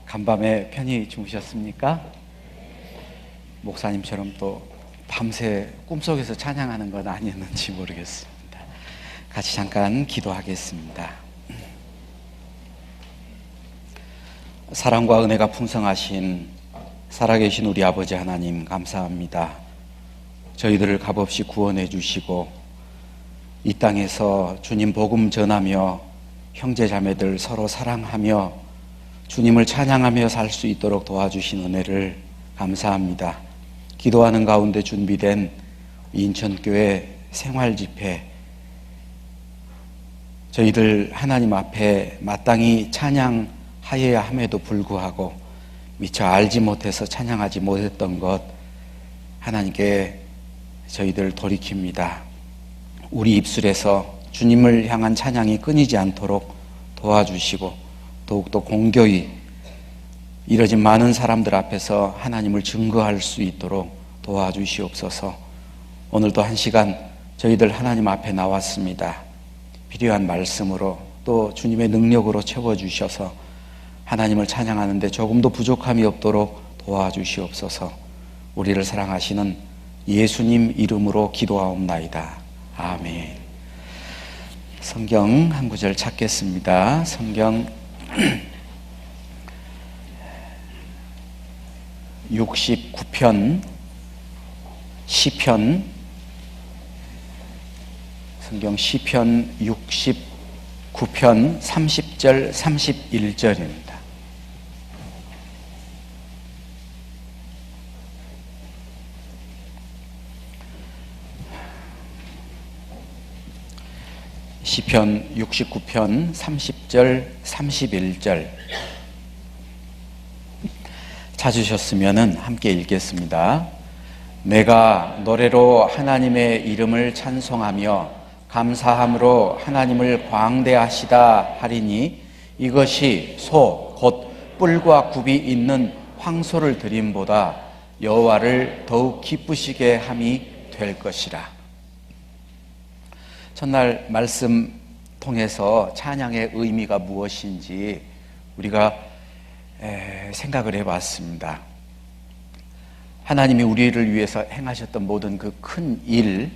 간밤에 편히 주무셨습니까? 목사님처럼 또 밤새 꿈속에서 찬양하는 건 아니었는지 모르겠습니다. 같이 잠깐 기도하겠습니다. 사랑과 은혜가 풍성하신 살아계신 우리 아버지 하나님 감사합니다. 저희들을 값없이 구원해 주시고 이 땅에서 주님 복음 전하며 형제 자매들 서로 사랑하며 주님을 찬양하며 살 수 있도록 도와주신 은혜를 감사합니다. 기도하는 가운데 준비된 인천교회 생활집회, 저희들 하나님 앞에 마땅히 찬양하여야 함에도 불구하고 미처 알지 못해서 찬양하지 못했던 것 하나님께 저희들 돌이킵니다. 우리 입술에서 주님을 향한 찬양이 끊이지 않도록 도와주시고 더욱더 공교히 이뤄진 많은 사람들 앞에서 하나님을 증거할 수 있도록 도와주시옵소서. 오늘도 한 시간 저희들 하나님 앞에 나왔습니다. 필요한 말씀으로 또 주님의 능력으로 채워주셔서 하나님을 찬양하는데 조금도 부족함이 없도록 도와주시옵소서. 우리를 사랑하시는 예수님 이름으로 기도하옵나이다. 아멘. 성경 한 구절 찾겠습니다. 성경 69편 시편, 성경 시편 69편 30절 31절입니다. 시편 69편 30절 31절 찾으셨으면 함께 읽겠습니다. 내가 노래로 하나님의 이름을 찬송하며 감사함으로 하나님을 광대하시다 하리니 이것이 소 곧 뿔과 굽이 있는 황소를 드림보다 여호와를 더욱 기쁘시게 함이 될 것이라. 첫날 말씀 통해서 찬양의 의미가 무엇인지 우리가 생각을 해봤습니다. 하나님이 우리를 위해서 행하셨던 모든 그 큰 일,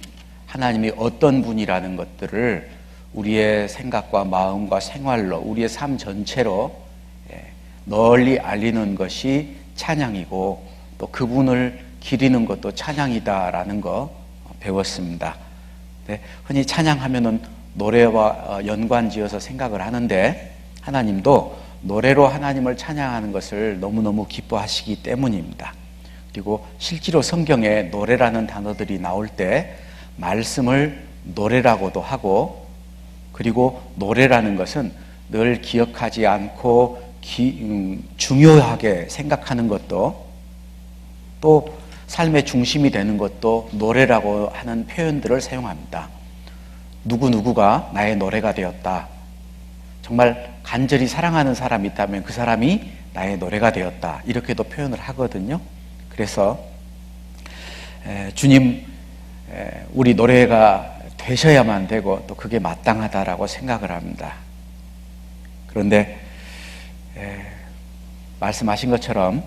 하나님이 어떤 분이라는 것들을 우리의 생각과 마음과 생활로, 우리의 삶 전체로 널리 알리는 것이 찬양이고 또 그분을 기리는 것도 찬양이다라는 거 배웠습니다. 흔히 찬양하면은 노래와 연관지어서 생각을 하는데 하나님도 노래로 하나님을 찬양하는 것을 너무너무 기뻐하시기 때문입니다. 그리고 실제로 성경에 노래라는 단어들이 나올 때 말씀을 노래라고도 하고, 그리고 노래라는 것은 늘 기억하지 않고 중요하게 생각하는 것도, 또 삶의 중심이 되는 것도 노래라고 하는 표현들을 사용합니다. 누구누구가 나의 노래가 되었다. 정말 간절히 사랑하는 사람이 있다면 그 사람이 나의 노래가 되었다. 이렇게도 표현을 하거든요. 그래서 주님, 우리 노래가 되셔야만 되고 또 그게 마땅하다라고 생각을 합니다. 그런데 말씀하신 것처럼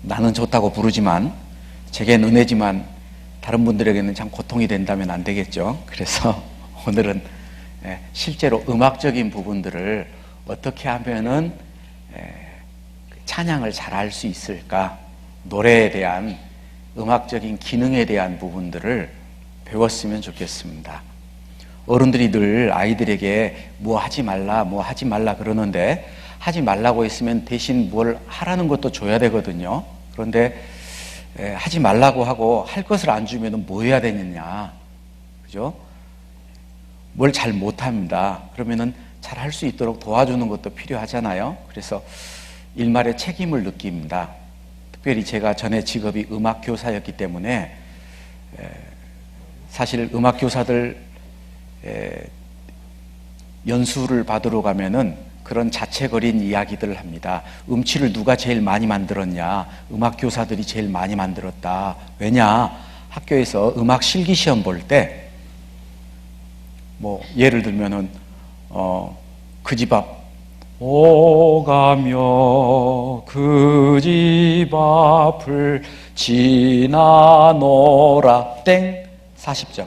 나는 좋다고 부르지만 제겐 은혜지만 다른 분들에게는 참 고통이 된다면 안 되겠죠. 그래서 오늘은 실제로 음악적인 부분들을 어떻게 하면은 찬양을 잘할 수 있을까, 노래에 대한 음악적인 기능에 대한 부분들을 배웠으면 좋겠습니다. 어른들이 늘 아이들에게 뭐 하지 말라 그러는데 하지 말라고 했으면 대신 뭘 하라는 것도 줘야 되거든요. 그런데 하지 말라고 하고 할 것을 안 주면 뭐 해야 되느냐, 그죠? 뭘 잘 못합니다. 그러면은 잘 할 수 있도록 도와주는 것도 필요하잖아요. 그래서 일말의 책임을 느낍니다. 특별히 제가 전에 직업이 음악교사였기 때문에 사실 음악교사들 연수를 받으러 가면은 그런 자책어린 이야기들을 합니다. 음치를 누가 제일 많이 만들었냐? 음악교사들이 제일 많이 만들었다. 왜냐? 학교에서 음악 실기시험 볼 때 뭐 예를 들면은 그 집 앞 오가며 그 집 앞을 지나노라. 땡. 40점.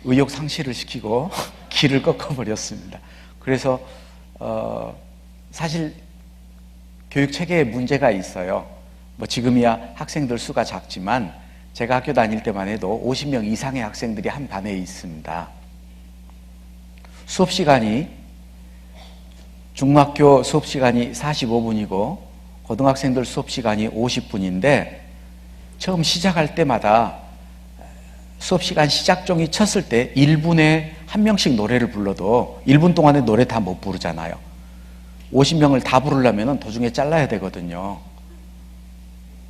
의욕 상실을 시키고 길을 꺾어버렸습니다. 그래서 사실 교육 체계에 문제가 있어요. 뭐 지금이야 학생들 수가 작지만 제가 학교 다닐 때만 해도 50명 이상의 학생들이 한 반에 있습니다. 수업 시간이 중학교 수업 시간이 45분이고 고등학생들 수업 시간이 50분인데 처음 시작할 때마다 수업 시간 시작종이 쳤을 때 1분에 한 명씩 노래를 불러도 1분 동안에 노래 다 못 부르잖아요. 50명을 다 부르려면 도중에 잘라야 되거든요.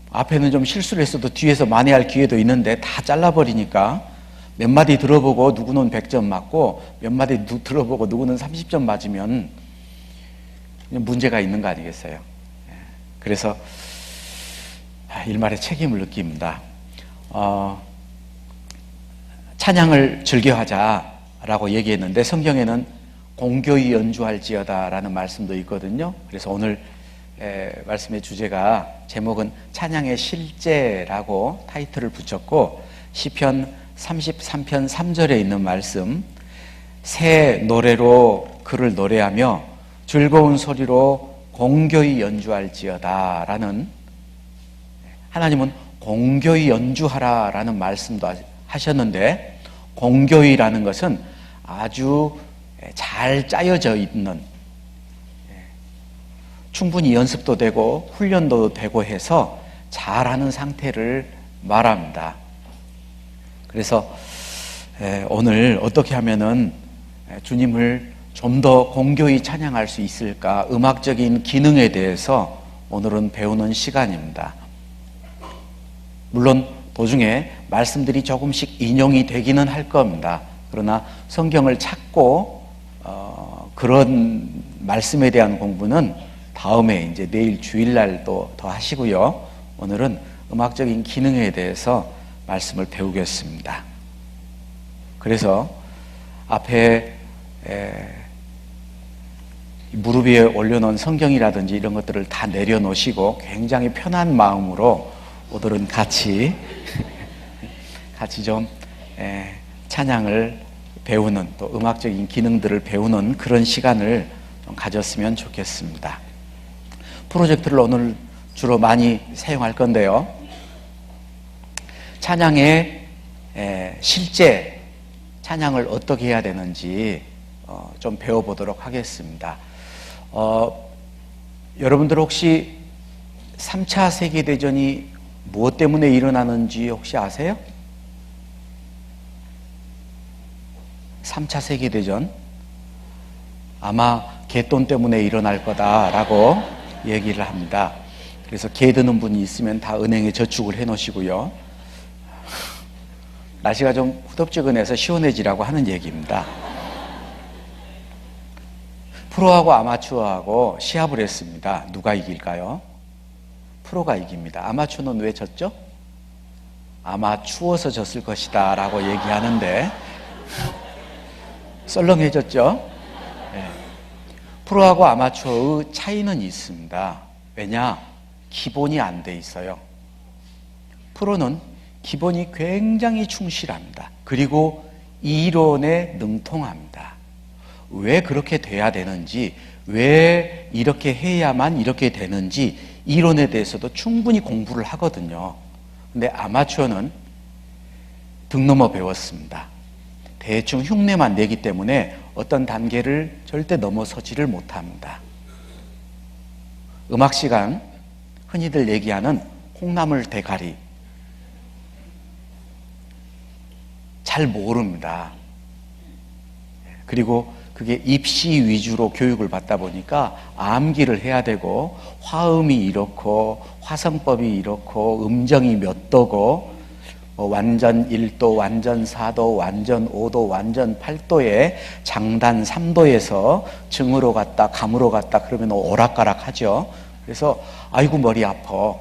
앞에는 좀 실수를 했어도 뒤에서 만회할 기회도 있는데 다 잘라버리니까 몇 마디 들어보고 누구는 100점 맞고 몇 마디 들어보고 누구는 30점 맞으면 문제가 있는 거 아니겠어요? 그래서 일말의 책임을 느낍니다. 찬양을 즐겨하자라고 얘기했는데 성경에는 공교히 연주할지어다라는 말씀도 있거든요. 그래서 오늘 말씀의 주제가 제목은 찬양의 실제라고 타이틀을 붙였고 시편 33편 3절에 있는 말씀, 새 노래로 그를 노래하며 즐거운 소리로 공교히 연주할지어다라는, 하나님은 공교히 연주하라라는 말씀도 하셨는데 공교히라는 것은 아주 잘 짜여져 있는, 충분히 연습도 되고 훈련도 되고 해서 잘하는 상태를 말합니다. 그래서 오늘 어떻게 하면은 주님을 좀 더 공교히 찬양할 수 있을까, 음악적인 기능에 대해서 오늘은 배우는 시간입니다. 물론 도중에 말씀들이 조금씩 인용이 되기는 할 겁니다. 그러나 성경을 찾고 그런 말씀에 대한 공부는 다음에 이제 내일 주일날 또 더 하시고요. 오늘은 음악적인 기능에 대해서 말씀을 배우겠습니다. 그래서 앞에 무릎 위에 올려놓은 성경이라든지 이런 것들을 다 내려놓으시고 굉장히 편한 마음으로 오늘은 같이 좀 찬양을 배우는, 또 음악적인 기능들을 배우는 그런 시간을 좀 가졌으면 좋겠습니다. 프로젝트를 오늘 주로 많이 사용할 건데요. 찬양의 실제 찬양을 어떻게 해야 되는지 좀 배워보도록 하겠습니다. 여러분들 혹시 3차 세계대전이 무엇 때문에 일어나는지 혹시 아세요? 3차 세계대전 아마 개돈 때문에 일어날 거다라고 얘기를 합니다. 그래서 개 드는 분이 있으면 다 은행에 저축을 해 놓으시고요. 날씨가 좀 후덥지근해서 시원해지라고 하는 얘기입니다. 프로하고 아마추어하고 시합을 했습니다. 누가 이길까요? 프로가 이깁니다. 아마추어는 왜 졌죠? 아마 추워서 졌을 것이다 라고 얘기하는데 썰렁해졌죠? 네. 프로하고 아마추어의 차이는 있습니다. 왜냐? 기본이 안 돼 있어요. 프로는 기본이 굉장히 충실합니다. 그리고 이론에 능통합니다. 왜 그렇게 돼야 되는지, 왜 이렇게 해야만 이렇게 되는지 이론에 대해서도 충분히 공부를 하거든요. 근데 아마추어는 등 넘어 배웠습니다. 대충 흉내만 내기 때문에 어떤 단계를 절대 넘어서지를 못합니다. 음악 시간, 흔히들 얘기하는 콩나물 대가리, 잘 모릅니다. 그리고 그게 입시 위주로 교육을 받다 보니까 암기를 해야 되고, 화음이 이렇고 화성법이 이렇고 음정이 몇 도고, 완전 1도, 완전 4도, 완전 5도, 완전 8도에 장단 3도에서 증으로 갔다 감으로 갔다 그러면 오락가락 하죠. 그래서 아이고 머리 아파.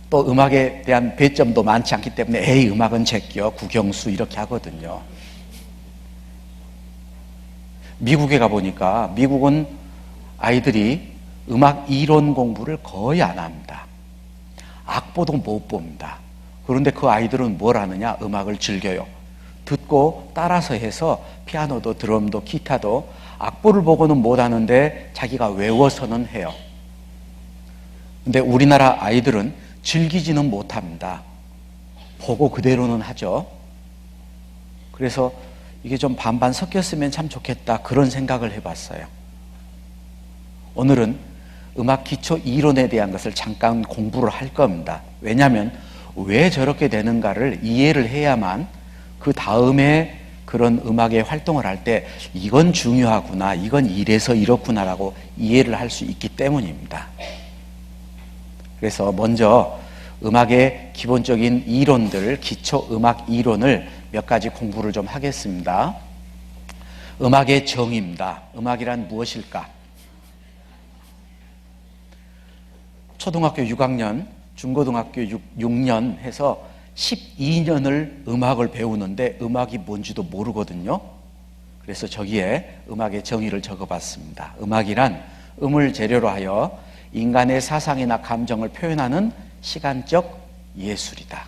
또 음악에 대한 배점도 많지 않기 때문에 에이 음악은 제껴, 국영수 이렇게 하거든요. 미국에 가보니까 미국은 아이들이 음악 이론 공부를 거의 안 합니다. 악보도 못 봅니다. 그런데 그 아이들은 뭘 하느냐? 음악을 즐겨요. 듣고 따라서 해서 피아노도 드럼도 기타도 악보를 보고는 못 하는데 자기가 외워서는 해요. 근데 우리나라 아이들은 즐기지는 못합니다. 보고 그대로는 하죠. 그래서 이게 좀 반반 섞였으면 참 좋겠다, 그런 생각을 해봤어요. 오늘은 음악 기초 이론에 대한 것을 잠깐 공부를 할 겁니다. 왜냐하면 왜 저렇게 되는가를 이해를 해야만 그 다음에 그런 음악의 활동을 할 때 이건 중요하구나, 이건 이래서 이렇구나라고 이해를 할 수 있기 때문입니다. 그래서 먼저 음악의 기본적인 이론들, 기초 음악 이론을 몇 가지 공부를 좀 하겠습니다. 음악의 정의입니다. 음악이란 무엇일까? 초등학교 6학년, 중고등학교 6년 해서 12년을 음악을 배우는데 음악이 뭔지도 모르거든요. 그래서 저기에 음악의 정의를 적어봤습니다. 음악이란 음을 재료로 하여 인간의 사상이나 감정을 표현하는 시간적 예술이다.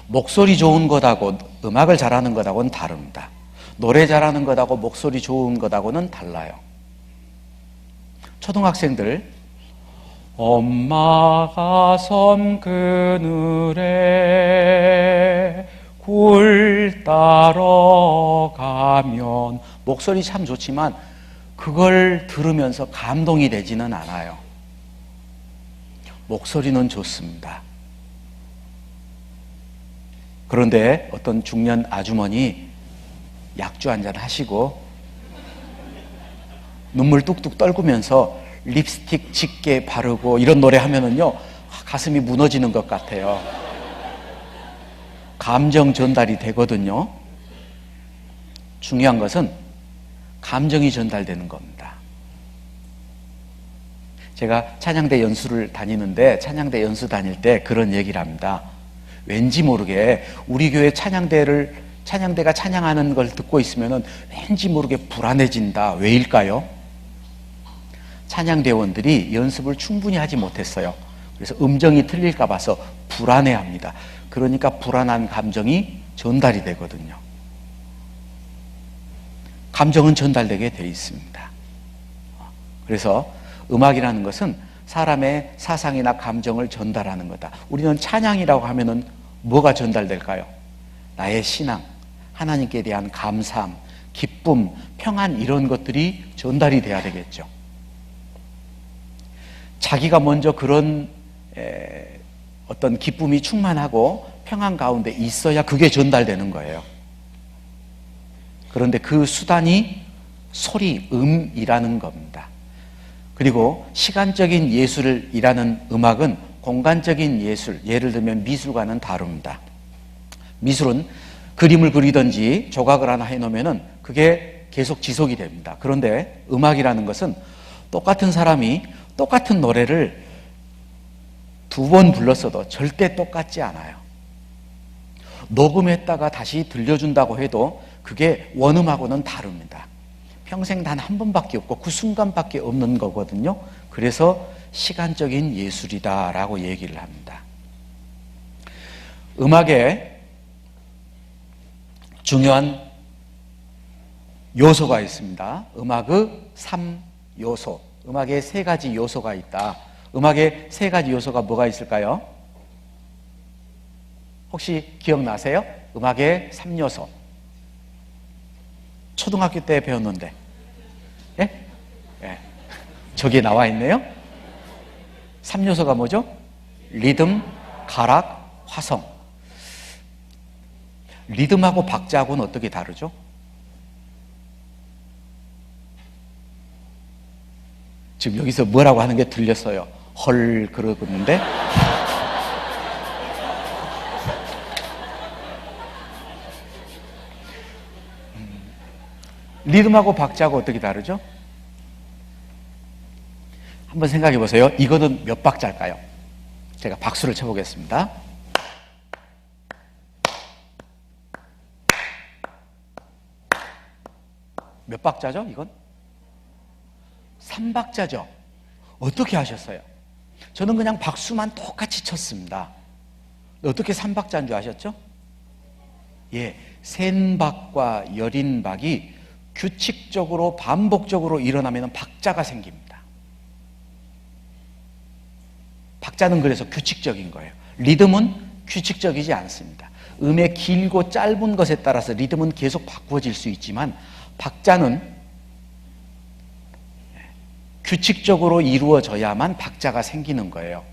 목소리 좋은 것하고 음악을 잘하는 것하고는 다릅니다. 노래 잘하는 것하고 목소리 좋은 것하고는 달라요. 초등학생들, 엄마가 섬 그늘에 굴 따러 가면, 목소리 참 좋지만 그걸 들으면서 감동이 되지는 않아요. 목소리는 좋습니다. 그런데 어떤 중년 아주머니 약주 한잔 하시고 눈물 뚝뚝 떨구면서 립스틱 짙게 바르고 이런 노래 하면은요, 가슴이 무너지는 것 같아요. 감정 전달이 되거든요. 중요한 것은 감정이 전달되는 겁니다. 제가 찬양대 연수를 다니는데 찬양대 연수 다닐 때 그런 얘기를 합니다. 왠지 모르게 우리 교회 찬양대가 찬양하는 걸 듣고 있으면은 왠지 모르게 불안해진다. 왜일까요? 찬양대원들이 연습을 충분히 하지 못했어요. 그래서 음정이 틀릴까 봐서 불안해합니다. 그러니까 불안한 감정이 전달이 되거든요. 감정은 전달되게 돼 있습니다. 그래서 음악이라는 것은 사람의 사상이나 감정을 전달하는 거다. 우리는 찬양이라고 하면은 뭐가 전달될까요? 나의 신앙, 하나님께 대한 감사함, 기쁨, 평안, 이런 것들이 전달이 돼야 되겠죠. 자기가 먼저 그런 어떤 기쁨이 충만하고 평안 가운데 있어야 그게 전달되는 거예요. 그런데 그 수단이 소리, 음이라는 겁니다. 그리고 시간적인 예술이라는 음악은 공간적인 예술, 예를 들면 미술과는 다릅니다. 미술은 그림을 그리든지 조각을 하나 해놓으면 그게 계속 지속이 됩니다. 그런데 음악이라는 것은 똑같은 사람이 똑같은 노래를 2번 불렀어도 절대 똑같지 않아요. 녹음했다가 다시 들려준다고 해도 그게 원음하고는 다릅니다. 평생 단 한 번밖에 없고 그 순간밖에 없는 거거든요. 그래서 시간적인 예술이다라고 얘기를 합니다. 음악에 중요한 요소가 있습니다. 음악의 3요소. 음악에 3가지 요소가 있다. 음악에 3가지 요소가 뭐가 있을까요? 혹시 기억나세요? 음악의 3요소. 초등학교 때 배웠는데. 예? 예. 저기에 나와 있네요. 3요소가 뭐죠? 리듬, 가락, 화성. 리듬하고 박자하고는 어떻게 다르죠? 지금 여기서 뭐라고 하는 게 들렸어요. 헐, 그러는데. 리듬하고 박자하고 어떻게 다르죠? 한번 생각해 보세요. 이거는 몇 박자일까요? 제가 박수를 쳐보겠습니다. 몇 박자죠, 이건? 3박자죠. 어떻게 하셨어요? 저는 그냥 박수만 똑같이 쳤습니다. 어떻게 3박자인 줄 아셨죠? 예, 센박과 여린박이 규칙적으로 반복적으로 일어나면 박자가 생깁니다. 박자는 그래서 규칙적인 거예요. 리듬은 규칙적이지 않습니다. 음의 길고 짧은 것에 따라서 리듬은 계속 바꾸어질 수 있지만 박자는 규칙적으로 이루어져야만 박자가 생기는 거예요.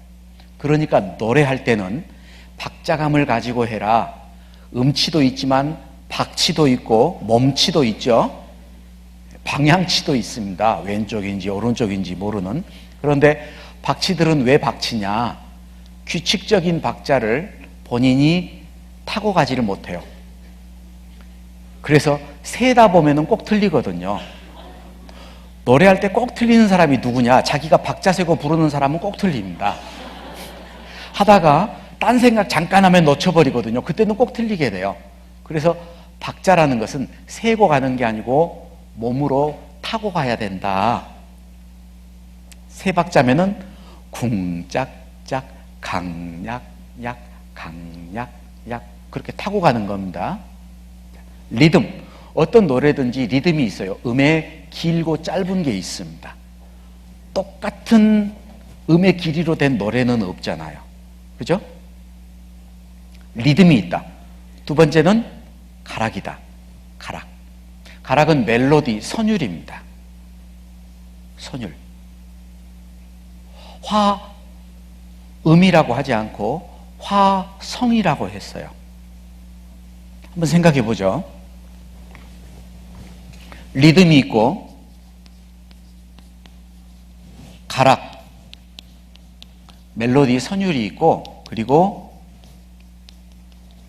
그러니까 노래할 때는 박자감을 가지고 해라. 음치도 있지만 박치도 있고 몸치도 있죠. 방향치도 있습니다. 왼쪽인지 오른쪽인지 모르는. 그런데 박치들은 왜 박치냐? 규칙적인 박자를 본인이 타고 가지를 못해요. 그래서 세다 보면은 꼭 틀리거든요. 노래할 때 꼭 틀리는 사람이 누구냐? 자기가 박자 세고 부르는 사람은 꼭 틀립니다. 하다가 딴 생각 잠깐 하면 놓쳐버리거든요. 그때는 꼭 틀리게 돼요. 그래서 박자라는 것은 세고 가는 게 아니고 몸으로 타고 가야 된다. 세 박자면은 쿵짝짝 강약약 강약약 그렇게 타고 가는 겁니다. 리듬, 어떤 노래든지 리듬이 있어요. 음의 길고 짧은 게 있습니다. 똑같은 음의 길이로 된 노래는 없잖아요. 그죠? 리듬이 있다. 두 번째는 가락이다. 가락. 가락은 멜로디, 선율입니다. 선율. 화음이라고 하지 않고 화성이라고 했어요. 한번 생각해 보죠. 리듬이 있고 가락, 멜로디, 선율이 있고 그리고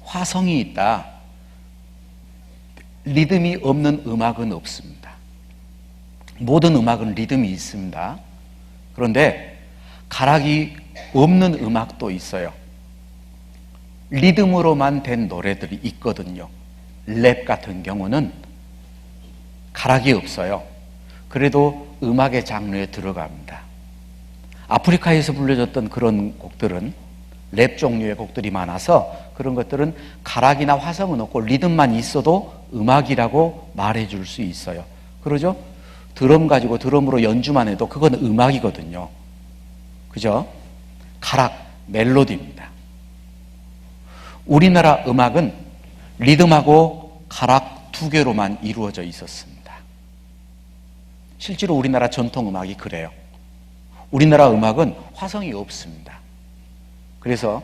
화성이 있다. 리듬이 없는 음악은 없습니다. 모든 음악은 리듬이 있습니다. 그런데 가락이 없는 음악도 있어요. 리듬으로만 된 노래들이 있거든요. 랩 같은 경우는 가락이 없어요. 그래도 음악의 장르에 들어갑니다. 아프리카에서 불려졌던 그런 곡들은 랩 종류의 곡들이 많아서 그런 것들은 가락이나 화성은 없고 리듬만 있어도 음악이라고 말해줄 수 있어요. 그러죠? 드럼 가지고 드럼으로 연주만 해도 그건 음악이거든요. 그죠? 가락, 멜로디입니다. 우리나라 음악은 리듬하고 가락 두 개로만 이루어져 있었습니다. 실제로 우리나라 전통 음악이 그래요. 우리나라 음악은 화성이 없습니다. 그래서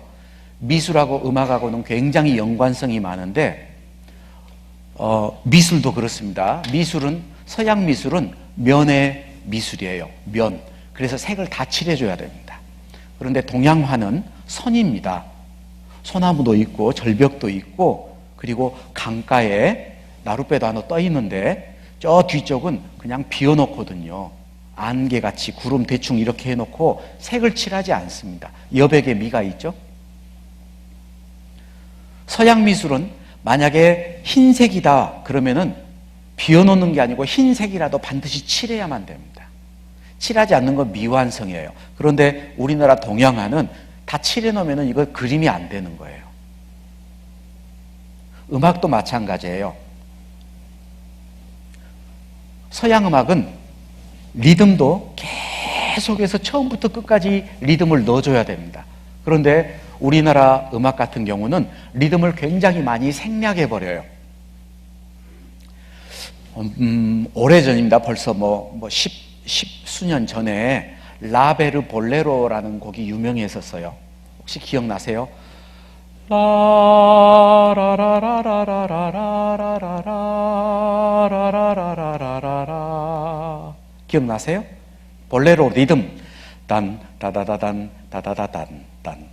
미술하고 음악하고는 굉장히 연관성이 많은데 미술도 그렇습니다. 미술은 서양 미술은 면의 미술이에요. 면. 그래서 색을 다 칠해줘야 됩니다. 그런데 동양화는 선입니다. 소나무도 있고 절벽도 있고 그리고 강가에 나룻배도 하나 떠 있는데 저 뒤쪽은 그냥 비워놓거든요. 안개같이 구름 대충 이렇게 해놓고 색을 칠하지 않습니다. 여백의 미가 있죠. 서양 미술은 만약에 흰색이다 그러면은 비워놓는 게 아니고 흰색이라도 반드시 칠해야만 됩니다. 칠하지 않는 건 미완성이에요. 그런데 우리나라 동양화는 다 칠해놓으면 이거 그림이 안 되는 거예요. 음악도 마찬가지예요. 서양 음악은 리듬도 계속해서 처음부터 끝까지 리듬을 넣어줘야 됩니다. 그런데 우리나라 음악 같은 경우는 리듬을 굉장히 많이 생략해버려요. 오래전입니다. 벌써 십수년 전에 라베르 볼레로라는 곡이 유명했었어요. 혹시 기억나세요? 라라라라라라라라라라라라라라라라 기억나세요? 볼레로 리듬 단 다다다단 다다다단 단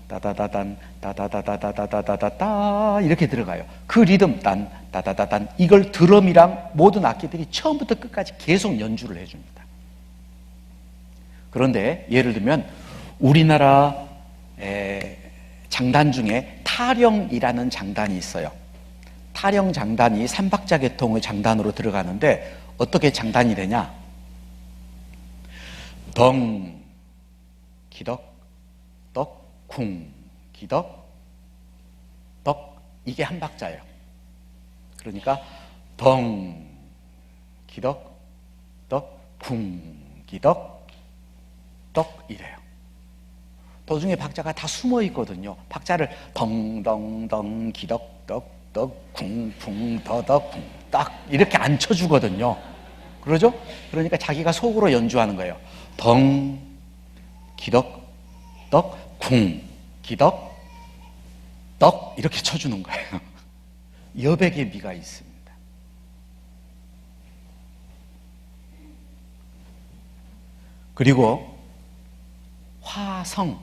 다다다단 다다다다다다다다다 이렇게 들어가요. 그 리듬 단 다다다단 이걸 드럼이랑 모든 악기들이 처음부터 끝까지 계속 연주를 해줍니다. 그런데 예를 들면 우리나라 장단 중에 타령이라는 장단이 있어요. 타령 장단이 삼박자 계통의 장단으로 들어가는데 어떻게 장단이 되냐? 덩, 기덕, 떡, 쿵, 기덕, 떡. 이게 한 박자예요. 그러니까 덩, 기덕, 떡, 쿵, 기덕, 떡 이래요. 도중에 박자가 다 숨어 있거든요. 박자를 덩덩덩 기덕 떡 떡 쿵쿵 더덕 쿵 딱 이렇게 안 쳐주거든요. 그러죠? 그러니까 자기가 속으로 연주하는 거예요. 덩 기덕 떡 쿵 기덕 떡 이렇게 쳐주는 거예요. 여백의 미가 있습니다. 그리고 화성.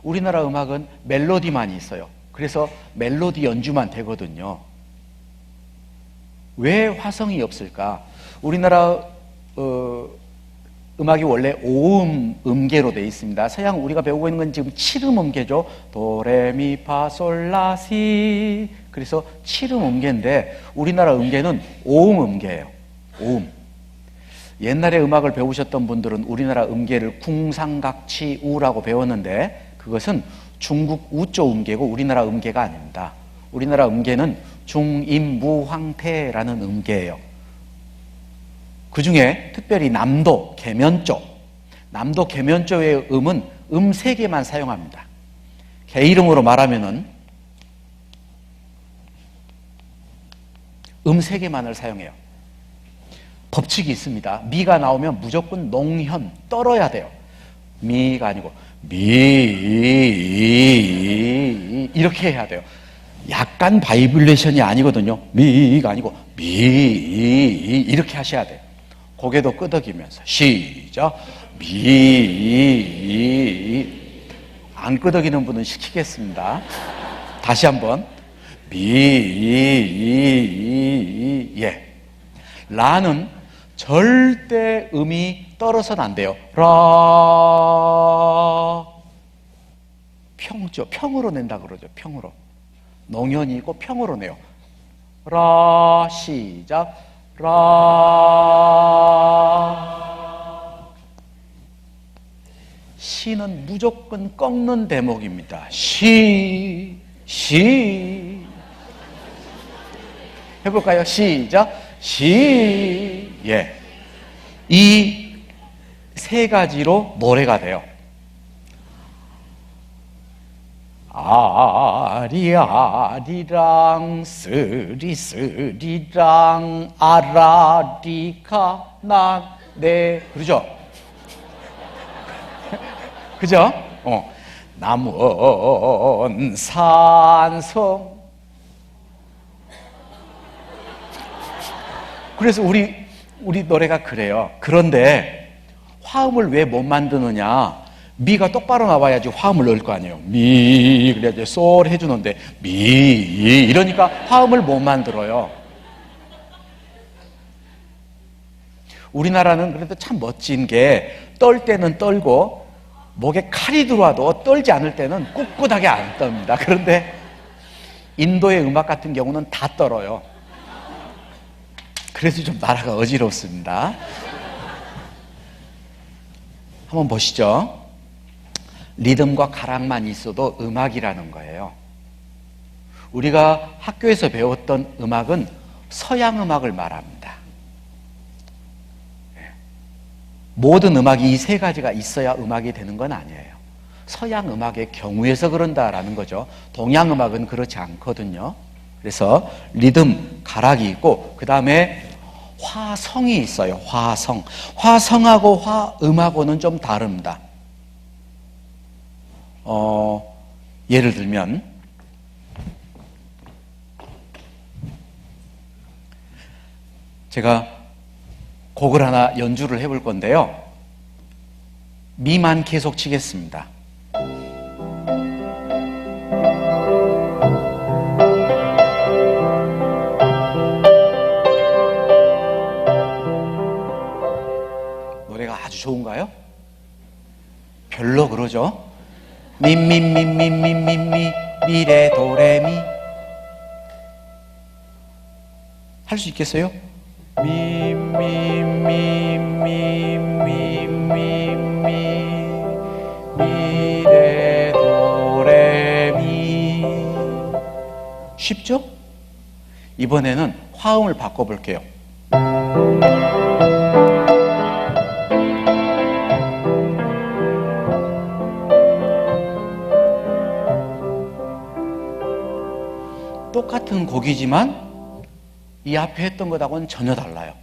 우리나라 음악은 멜로디만 있어요. 그래서 멜로디 연주만 되거든요. 왜 화성이 없을까? 우리나라 음악이 원래 5음 음계로 되어 있습니다. 서양 우리가 배우고 있는 건 지금 7음 음계죠. 도레미파솔라시. 그래서 7음 음계인데 우리나라 음계는 5음 음계예요. 5음. 옛날에 음악을 배우셨던 분들은 우리나라 음계를 궁상각치우라고 배웠는데 그것은 중국 우조 음계고 우리나라 음계가 아닙니다. 우리나라 음계는 중임무황태라는 음계예요. 그 중에 특별히 남도, 계면조, 남도 계면조의 음은 음 3개만 사용합니다. 개 이름으로 말하면은 음 3개만을 사용해요. 법칙이 있습니다. 미가 나오면 무조건 농현, 떨어야 돼요. 미가 아니고 미 이렇게 해야 돼요. 약간 바이브레이션이 아니거든요. 미가 아니고 미 이렇게 하셔야 돼요. 고개도 끄덕이면서 시작. 미. 안 끄덕이는 분은 시키겠습니다. 다시 한번 미. 예. 라는 절대 음이 떨어서는 안 돼요. 라. 평죠. 평으로 낸다 그러죠. 평으로. 농현이고 평으로 내요. 라. 시작. 라. 시는 무조건 꺾는 대목입니다. 시. 해볼까요? 시작. 시. 예. 이 세 가지로 노래가 돼요. 아리아리랑 쓰리쓰리랑 아라리카 나네 그러죠? 그죠? 남원 산성. 그래서 우리 노래가 그래요. 그런데 화음을 왜 못 만드느냐? 미가 똑바로 나와야지 화음을 넣을 거 아니에요. 미 그래야지 솔 해주는데 미 이러니까 화음을 못 만들어요. 우리나라는 그래도 참 멋진 게 떨 때는 떨고 목에 칼이 들어와도 떨지 않을 때는 꿋꿋하게 안 떱니다. 그런데 인도의 음악 같은 경우는 다 떨어요. 그래서 좀 나라가 어지럽습니다. 한번 보시죠. 리듬과 가락만 있어도 음악이라는 거예요. 우리가 학교에서 배웠던 음악은 서양 음악을 말합니다. 모든 음악이 이 세 가지가 있어야 음악이 되는 건 아니에요. 서양 음악의 경우에서 그런다라는 거죠. 동양 음악은 그렇지 않거든요. 그래서 리듬, 가락이 있고 그 다음에 화성이 있어요. 화성. 화성하고 화음하고는 좀 다릅니다. 예를 들면 제가 곡을 하나 연주를 해볼 건데요. 미만 계속 치겠습니다. 노래가 아주 좋은가요? 별로 그러죠? 미미미미미미미 미레 도레미 할 수 있겠어요? 미, 미, 미, 미, 미, 미, 미, 레, 도, 레, 미. 쉽죠? 이번에는 화음을 바꿔볼게요. 똑같은 곡이지만 이 앞에 했던 것하고는 전혀 달라요.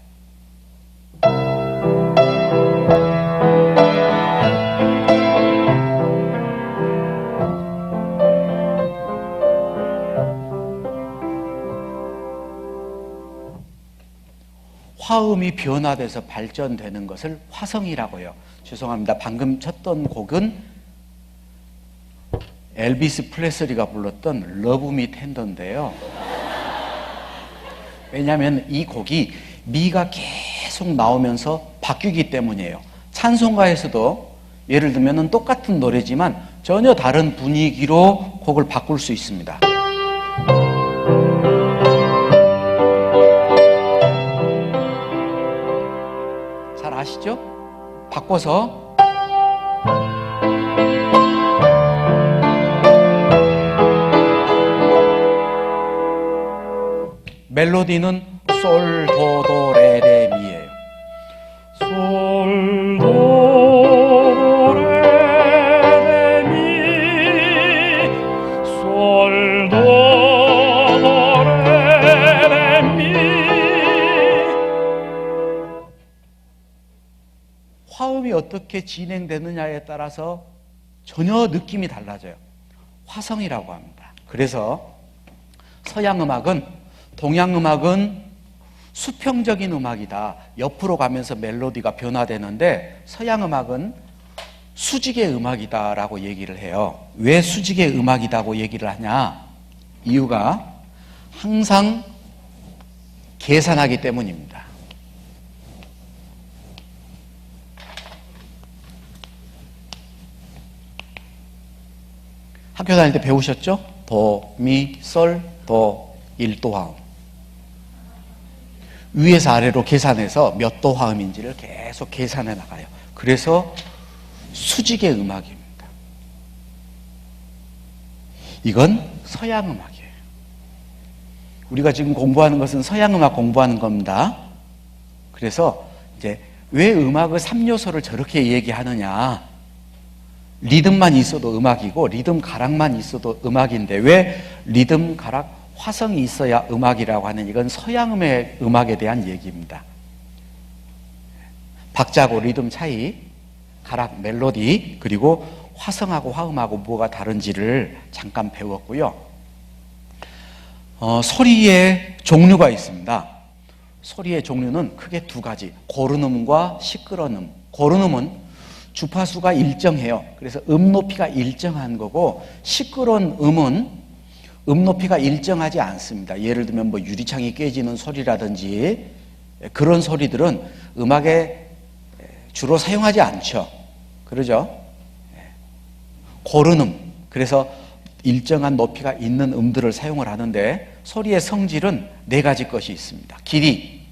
화음이 변화돼서 발전되는 것을 화성이라고 해요. 죄송합니다. 방금 쳤던 곡은 엘비스 프레슬리가 불렀던 러브 미 텐더인데요. 왜냐하면 이 곡이 미가 계속 나오면서 바뀌기 때문이에요. 찬송가에서도 예를 들면 똑같은 노래지만 전혀 다른 분위기로 곡을 바꿀 수 있습니다. 잘 아시죠? 바꿔서 멜로디는 솔, 도, 도, 레, 레, 미예요. 솔, 도, 레, 레, 미. 솔, 도, 레, 레, 미. 화음이 어떻게 진행되느냐에 따라서 전혀 느낌이 달라져요. 화성이라고 합니다. 그래서 서양 음악은 동양 음악은 수평적인 음악이다. 옆으로 가면서 멜로디가 변화되는데 서양 음악은 수직의 음악이다라고 얘기를 해요. 왜 수직의 음악이라고 얘기를 하냐? 이유가 항상 계산하기 때문입니다. 학교 다닐 때 배우셨죠? 도, 미, 솔, 도, 1도 화음. 위에서 아래로 계산해서 몇 도 화음인지를 계속 계산해 나가요. 그래서 수직의 음악입니다. 이건 서양 음악이에요. 우리가 지금 공부하는 것은 서양 음악 공부하는 겁니다. 그래서 이제 왜 음악의 3요소를 저렇게 얘기하느냐? 리듬만 있어도 음악이고 리듬 가락만 있어도 음악인데 왜 리듬 가락 화성이 있어야 음악이라고 하는 이건 서양음의 음악에 대한 얘기입니다. 박자하고 리듬 차이, 가락, 멜로디, 그리고 화성하고 화음하고 뭐가 다른지를 잠깐 배웠고요. 소리의 종류가 있습니다. 소리의 종류는 크게 두 가지, 고른음과 시끄러운 음. 고른음은 주파수가 일정해요. 그래서 음 높이가 일정한 거고, 시끄러운 음은 음 높이가 일정하지 않습니다. 예를 들면 뭐 유리창이 깨지는 소리라든지 그런 소리들은 음악에 주로 사용하지 않죠. 그러죠? 고른음, 그래서 일정한 높이가 있는 음들을 사용을 하는데 소리의 성질은 네 가지 것이 있습니다. 길이,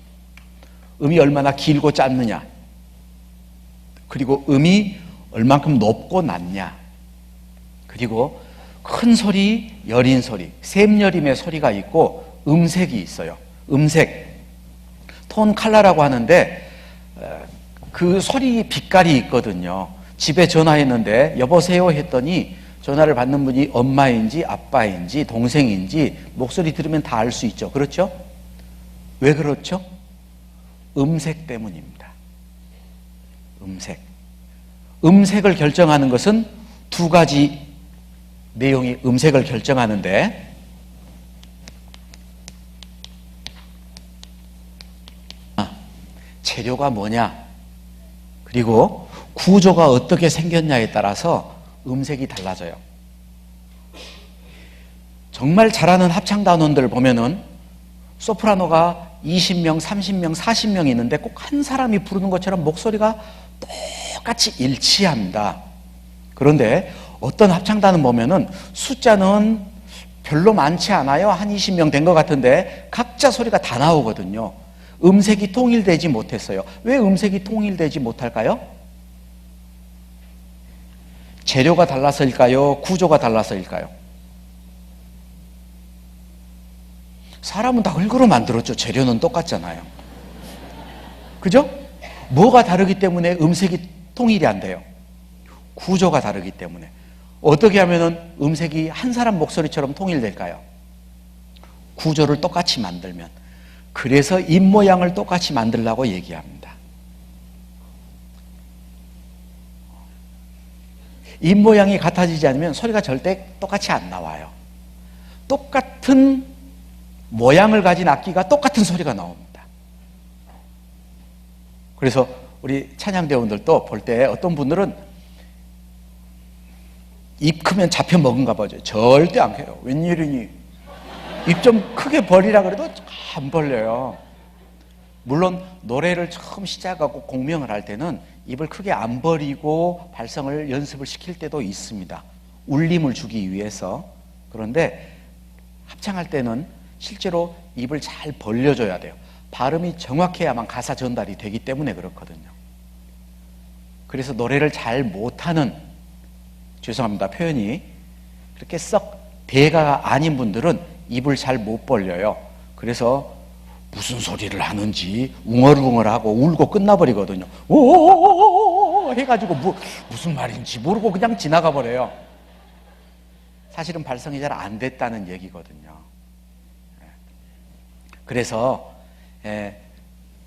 음이 얼마나 길고 짧느냐, 그리고 음이 얼만큼 높고 낮냐, 그리고 큰 소리, 여린 소리, 샘여림의 소리가 있고 음색이 있어요. 음색, 톤 컬러라고 하는데 그 소리 빛깔이 있거든요. 집에 전화했는데 여보세요 했더니 전화를 받는 분이 엄마인지 아빠인지 동생인지 목소리 들으면 다 알 수 있죠. 그렇죠? 왜 그렇죠? 음색 때문입니다. 음색. 음색을 결정하는 것은 두 가지 내용이 음색을 결정하는데, 재료가 뭐냐, 그리고 구조가 어떻게 생겼냐에 따라서 음색이 달라져요. 정말 잘하는 합창단원들 보면은 소프라노가 20명, 30명, 40명 있는데 꼭 한 사람이 부르는 것처럼 목소리가 똑같이 일치합니다. 그런데 어떤 합창단은 보면은 숫자는 별로 많지 않아요. 한 20명 된 것 같은데 각자 소리가 다 나오거든요. 음색이 통일되지 못했어요. 왜 음색이 통일되지 못할까요? 재료가 달라서일까요? 구조가 달라서일까요? 사람은 다 흙으로 만들었죠. 재료는 똑같잖아요. 그죠? 뭐가 다르기 때문에 음색이 통일이 안 돼요? 구조가 다르기 때문에. 어떻게 하면 음색이 한 사람 목소리처럼 통일될까요? 구조를 똑같이 만들면. 그래서 입모양을 똑같이 만들라고 얘기합니다. 입모양이 같아지지 않으면 소리가 절대 똑같이 안 나와요. 똑같은 모양을 가진 악기가 똑같은 소리가 나옵니다. 그래서 우리 찬양대원들도 볼 때 어떤 분들은 입 크면 잡혀 먹은가 보죠. 절대 안 켜요. 웬일이니? 입 좀 크게 벌리라 그래도 안 벌려요. 물론 노래를 처음 시작하고 공명을 할 때는 입을 크게 안 벌리고 발성을 연습을 시킬 때도 있습니다. 울림을 주기 위해서. 그런데 합창할 때는 실제로 입을 잘 벌려줘야 돼요. 발음이 정확해야만 가사 전달이 되기 때문에 그렇거든요. 그래서 노래를 잘 못하는, 죄송합니다, 표현이 그렇게 썩 대가가 아닌 분들은 입을 잘 못 벌려요. 그래서 무슨 소리를 하는지 웅얼웅얼하고 울고 끝나버리거든요. 오오오오오 해가지고 무슨 말인지 모르고 그냥 지나가 버려요. 사실은 발성이 잘 안 됐다는 얘기거든요. 그래서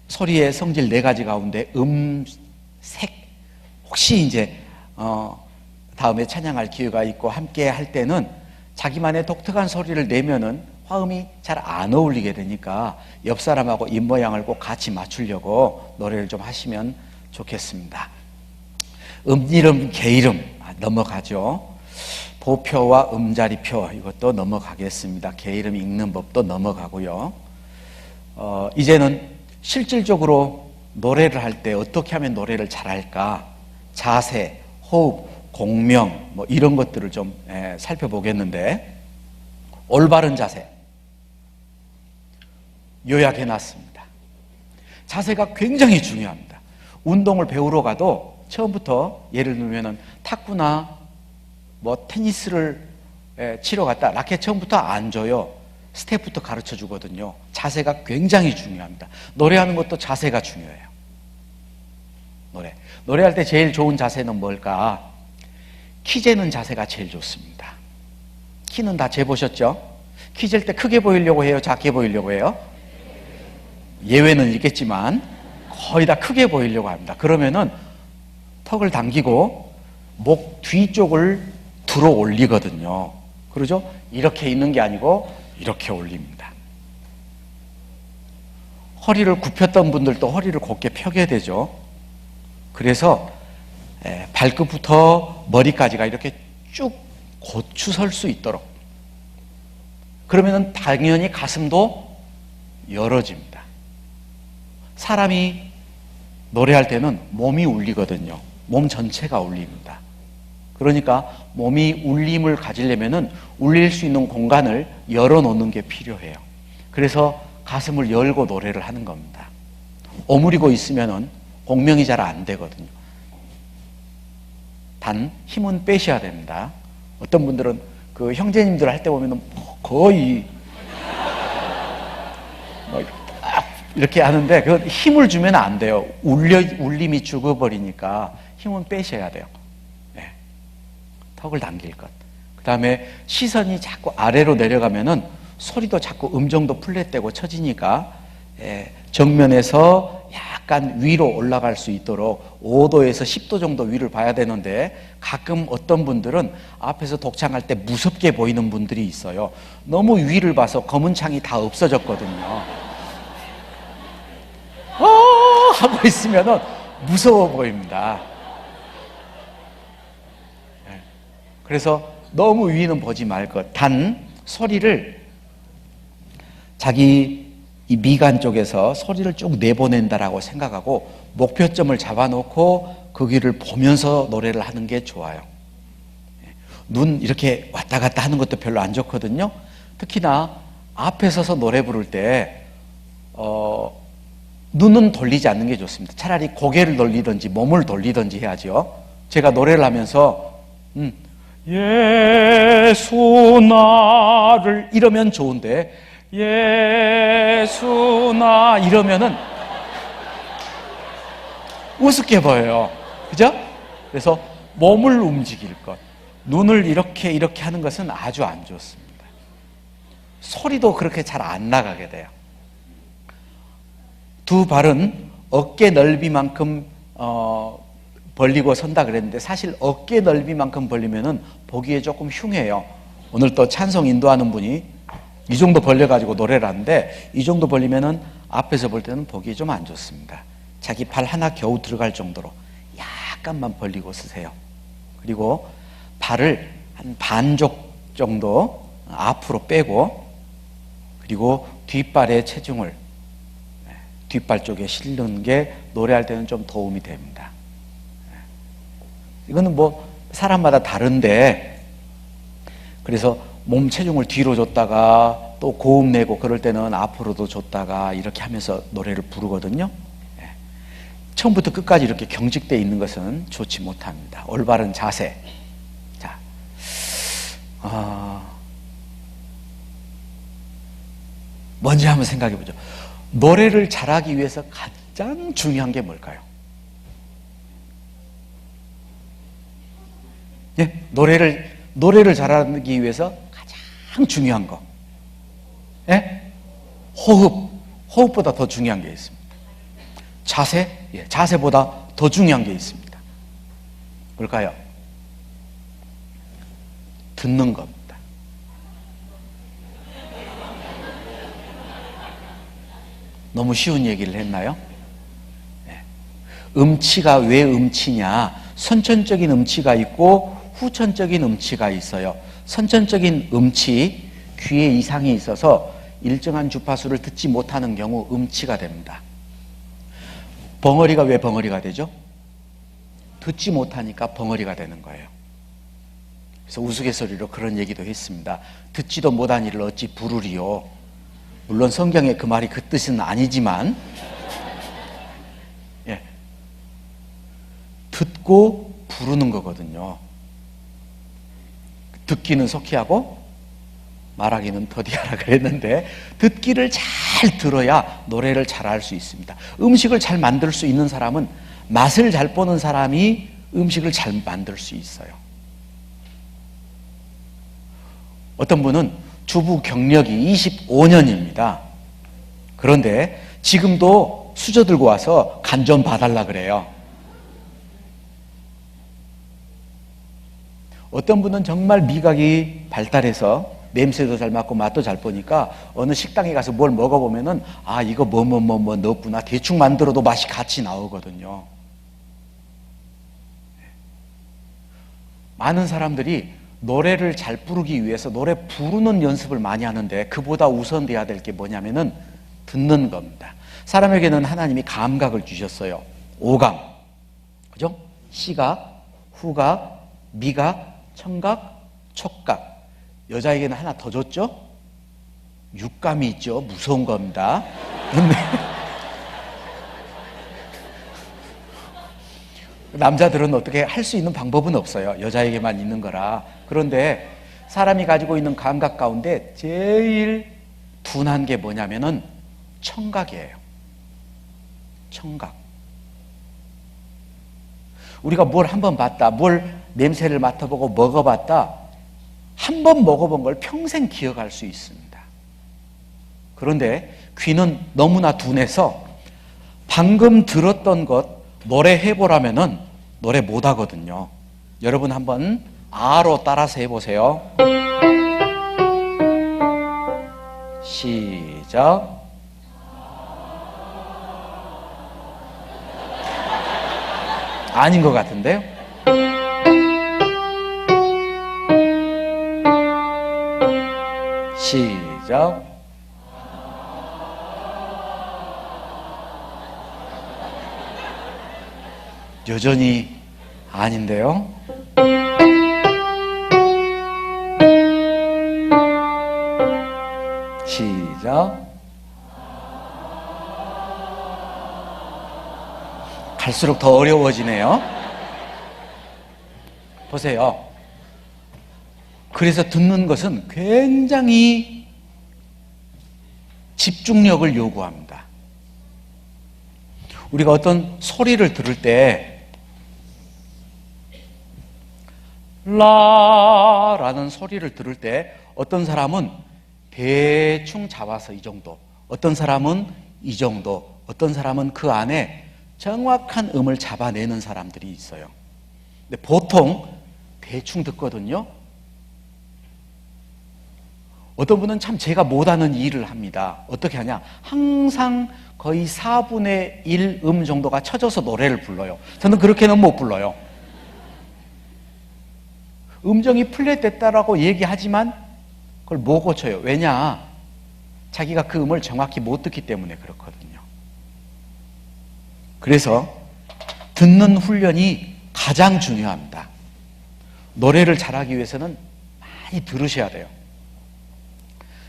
소리의 성질 4가지 가운데 색, 혹시 이제 다음에 찬양할 기회가 있고 함께 할 때는 자기만의 독특한 소리를 내면은 화음이 잘 안 어울리게 되니까 옆 사람하고 입모양을 꼭 같이 맞추려고 노래를 좀 하시면 좋겠습니다. 이름, 개이름 넘어가죠. 보표와 음자리표 이것도 넘어가겠습니다. 개이름 읽는 법도 넘어가고요. 이제는 실질적으로 노래를 할 때 어떻게 하면 노래를 잘할까? 자세, 호흡, 공명 뭐 이런 것들을 좀 살펴보겠는데, 올바른 자세 요약해놨습니다. 자세가 굉장히 중요합니다. 운동을 배우러 가도 처음부터 예를 들면 탁구나 뭐 테니스를 치러 갔다 라켓 처음부터 안 줘요. 스텝부터 가르쳐 주거든요. 자세가 굉장히 중요합니다. 노래하는 것도 자세가 중요해요. 노래할 때 제일 좋은 자세는 뭘까? 키 재는 자세가 제일 좋습니다. 키는 다 재보셨죠? 키 잴 때 크게 보이려고 해요? 작게 보이려고 해요? 예외는 있겠지만 거의 다 크게 보이려고 합니다. 그러면은 턱을 당기고 목 뒤쪽을 들어 올리거든요. 그러죠? 이렇게 있는 게 아니고 이렇게 올립니다. 허리를 굽혔던 분들도 허리를 곧게 펴게 되죠. 그래서 발끝부터 머리까지가 이렇게 쭉 고추 설 수 있도록. 그러면 당연히 가슴도 열어집니다. 사람이 노래할 때는 몸이 울리거든요. 몸 전체가 울립니다. 그러니까 몸이 울림을 가지려면은 울릴 수 있는 공간을 열어놓는 게 필요해요. 그래서 가슴을 열고 노래를 하는 겁니다. 오므리고 있으면은 공명이 잘 안 되거든요. 단 힘은 빼셔야 됩니다. 어떤 분들은 그 형제님들 할 때 보면은 거의 이렇게 하는데 그건 힘을 주면 안 돼요. 울림이 죽어버리니까 힘은 빼셔야 돼요. 네. 턱을 당길 것. 그 다음에 시선이 자꾸 아래로 내려가면은 소리도 자꾸 음정도 플랫되고 처지니까 정면에서 약간 위로 올라갈 수 있도록 5도에서 10도 정도 위를 봐야 되는데, 가끔 어떤 분들은 앞에서 독창할 때 무섭게 보이는 분들이 있어요. 너무 위를 봐서 검은 창이 다 없어졌거든요. 하고 있으면은 무서워 보입니다. 그래서 너무 위는 보지 말 것. 단 소리를 자기 이 미간 쪽에서 소리를 쭉 내보낸다라고 생각하고 목표점을 잡아놓고 그 길을 보면서 노래를 하는 게 좋아요. 눈 이렇게 왔다 갔다 하는 것도 별로 안 좋거든요. 특히나 앞에 서서 노래 부를 때 눈은 돌리지 않는 게 좋습니다. 차라리 고개를 돌리든지 몸을 돌리든지 해야죠. 제가 노래를 하면서 예수 나를 이러면 좋은데 예수 나 이러면은 우습게 보여요. 그죠? 그래서 몸을 움직일 것, 눈을 이렇게 하는 것은 아주 안 좋습니다. 소리도 그렇게 잘 안 나가게 돼요. 두 발은 어깨 넓이만큼 벌리고 선다 그랬는데 사실 어깨 넓이만큼 벌리면은 보기에 조금 흉해요. 오늘 또 찬송 인도하는 분이 이 정도 벌려가지고 노래를 하는데 이 정도 벌리면은 앞에서 볼 때는 보기 좀 안 좋습니다. 자기 발 하나 겨우 들어갈 정도로 약간만 벌리고 쓰세요. 그리고 발을 한 반쪽 정도 앞으로 빼고 그리고 뒷발에 체중을 뒷발 쪽에 실는 게 노래할 때는 좀 도움이 됩니다. 이거는 뭐 사람마다 다른데 그래서 몸 체중을 뒤로 줬다가 또 고음 내고 그럴 때는 앞으로도 줬다가 이렇게 하면서 노래를 부르거든요. 처음부터 끝까지 이렇게 경직되어 있는 것은 좋지 못합니다. 올바른 자세. 자, 먼저 한번 생각해 보죠. 노래를 잘하기 위해서 가장 중요한 게 뭘까요? 예? 노래를 잘하기 위해서 가장 중요한 거. 예? 호흡보다 더 중요한 게 있습니다. 자세? 예, 자세보다 더 중요한 게 있습니다. 뭘까요? 듣는 겁니다. 너무 쉬운 얘기를 했나요? 네. 음치가 왜 음치냐? 선천적인 음치가 있고 후천적인 음치가 있어요. 선천적인 음치, 귀에 이상이 있어서 일정한 주파수를 듣지 못하는 경우 음치가 됩니다. 벙어리가 왜 벙어리가 되죠? 듣지 못하니까 벙어리가 되는 거예요. 그래서 우스갯소리로 그런 얘기도 했습니다. 듣지도 못하니를 어찌 부르리요. 물론 성경에 그 말이 그 뜻은 아니지만 예, 듣고 부르는 거거든요. 듣기는 속히하고 말하기는 더디하라 그랬는데 듣기를 잘 들어야 노래를 잘할 수 있습니다. 음식을 잘 만들 수 있는 사람은 맛을 잘 보는 사람이 음식을 잘 만들 수 있어요. 어떤 분은 주부 경력이 25년입니다. 그런데 지금도 수저 들고 와서 간 좀 봐달라 그래요. 어떤 분은 정말 미각이 발달해서 냄새도 잘 맡고 맛도 잘 보니까 어느 식당에 가서 뭘 먹어보면은 아 이거 뭐 넣었구나 대충 만들어도 맛이 같이 나오거든요. 많은 사람들이 노래를 잘 부르기 위해서 노래 부르는 연습을 많이 하는데 그보다 우선돼야 될 게 뭐냐면은 듣는 겁니다. 사람에게는 하나님이 감각을 주셨어요. 오감, 그죠? 시각, 후각, 미각, 청각, 촉각. 여자에게는 하나 더 줬죠? 육감이 있죠. 무서운 겁니다. 남자들은 어떻게 할 수 있는 방법은 없어요. 여자에게만 있는 거라. 그런데 사람이 가지고 있는 감각 가운데 제일 둔한 게 뭐냐면은 청각이에요. 청각. 우리가 뭘 한번 봤다, 뭘 냄새를 맡아보고 먹어봤다, 한 번 먹어본 걸 평생 기억할 수 있습니다. 그런데 귀는 너무나 둔해서 방금 들었던 것 노래해보라면은 노래 못하거든요. 여러분 한번 아로 따라서 해보세요. 시작. 아닌 것 같은데요? 시작. 여전히 아닌데요? 시작. 갈수록 더 어려워지네요. 보세요. 그래서 듣는 것은 굉장히 집중력을 요구합니다. 우리가 어떤 소리를 들을 때 라라는 소리를 들을 때 어떤 사람은 대충 잡아서 이 정도, 어떤 사람은 이 정도, 어떤 사람은 그 안에 정확한 음을 잡아내는 사람들이 있어요. 근데 보통 대충 듣거든요. 어떤 분은 참 제가 못하는 일을 합니다. 어떻게 하냐? 항상 거의 4분의 1 정도가 쳐져서 노래를 불러요. 저는 그렇게는 못 불러요. 음정이 플랫됐다라고 얘기하지만 그걸 못 고쳐요. 왜냐? 자기가 그 음을 정확히 못 듣기 때문에 그렇거든요. 그래서 듣는 훈련이 가장 중요합니다. 노래를 잘하기 위해서는 많이 들으셔야 돼요.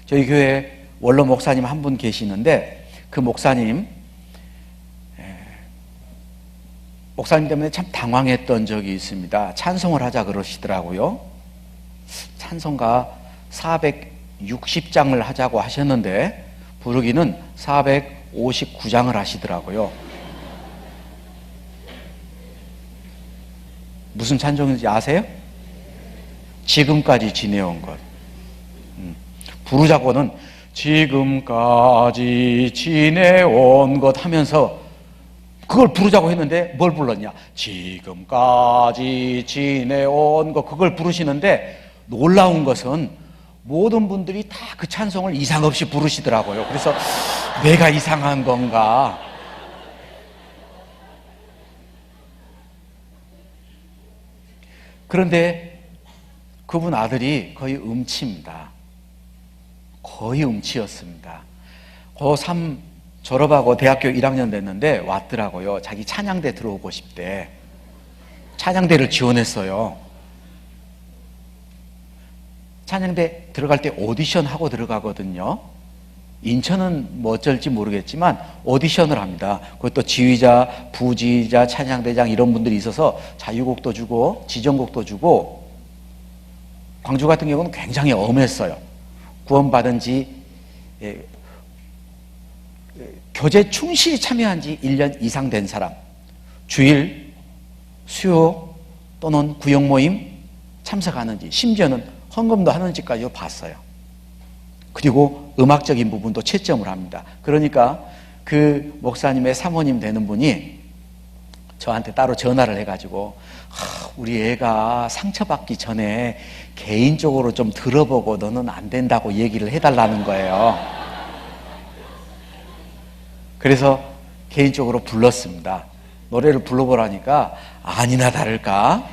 저희 교회에 원로 목사님 한 분 계시는데 그 목사님 때문에 참 당황했던 적이 있습니다. 찬송을 하자 그러시더라고요. 찬송가 460장을 하자고 하셨는데 부르기는 459장을 하시더라고요. 무슨 찬송인지 아세요? 지금까지 지내온 것. 부르자고는 지금까지 지내온 것 하면서 그걸 부르자고 했는데 뭘 불렀냐? 지금까지 지내온 것, 그걸 부르시는데 놀라운 것은 모든 분들이 다 그 찬송을 이상 없이 부르시더라고요. 그래서 내가 이상한 건가? 그런데 그분 아들이 거의 음치입니다. 거의 음치였습니다. 고3 졸업하고 대학교 1학년 됐는데 왔더라고요. 자기 찬양대 들어오고 싶대. 찬양대를 지원했어요. 찬양대 들어갈 때 오디션 하고 들어가거든요. 인천은 뭐 어쩔지 모르겠지만 오디션을 합니다. 그것도 지휘자, 부지휘자, 찬양대장 이런 분들이 있어서 자유곡도 주고 지정곡도 주고. 광주 같은 경우는 굉장히 엄했어요. 구원받은 지 교제 충실히 참여한 지 1년 이상 된 사람, 주일, 수요 또는 구역 모임 참석하는지, 심지어는 헌금도 하는지까지 봤어요. 그리고 음악적인 부분도 채점을 합니다. 그러니까 그 목사님의 사모님 되는 분이 저한테 따로 전화를 해가지고 우리 애가 상처받기 전에 개인적으로 좀 들어보고 너는 안 된다고 얘기를 해달라는 거예요. 그래서 개인적으로 불렀습니다. 노래를 불러보라니까 아니나 다를까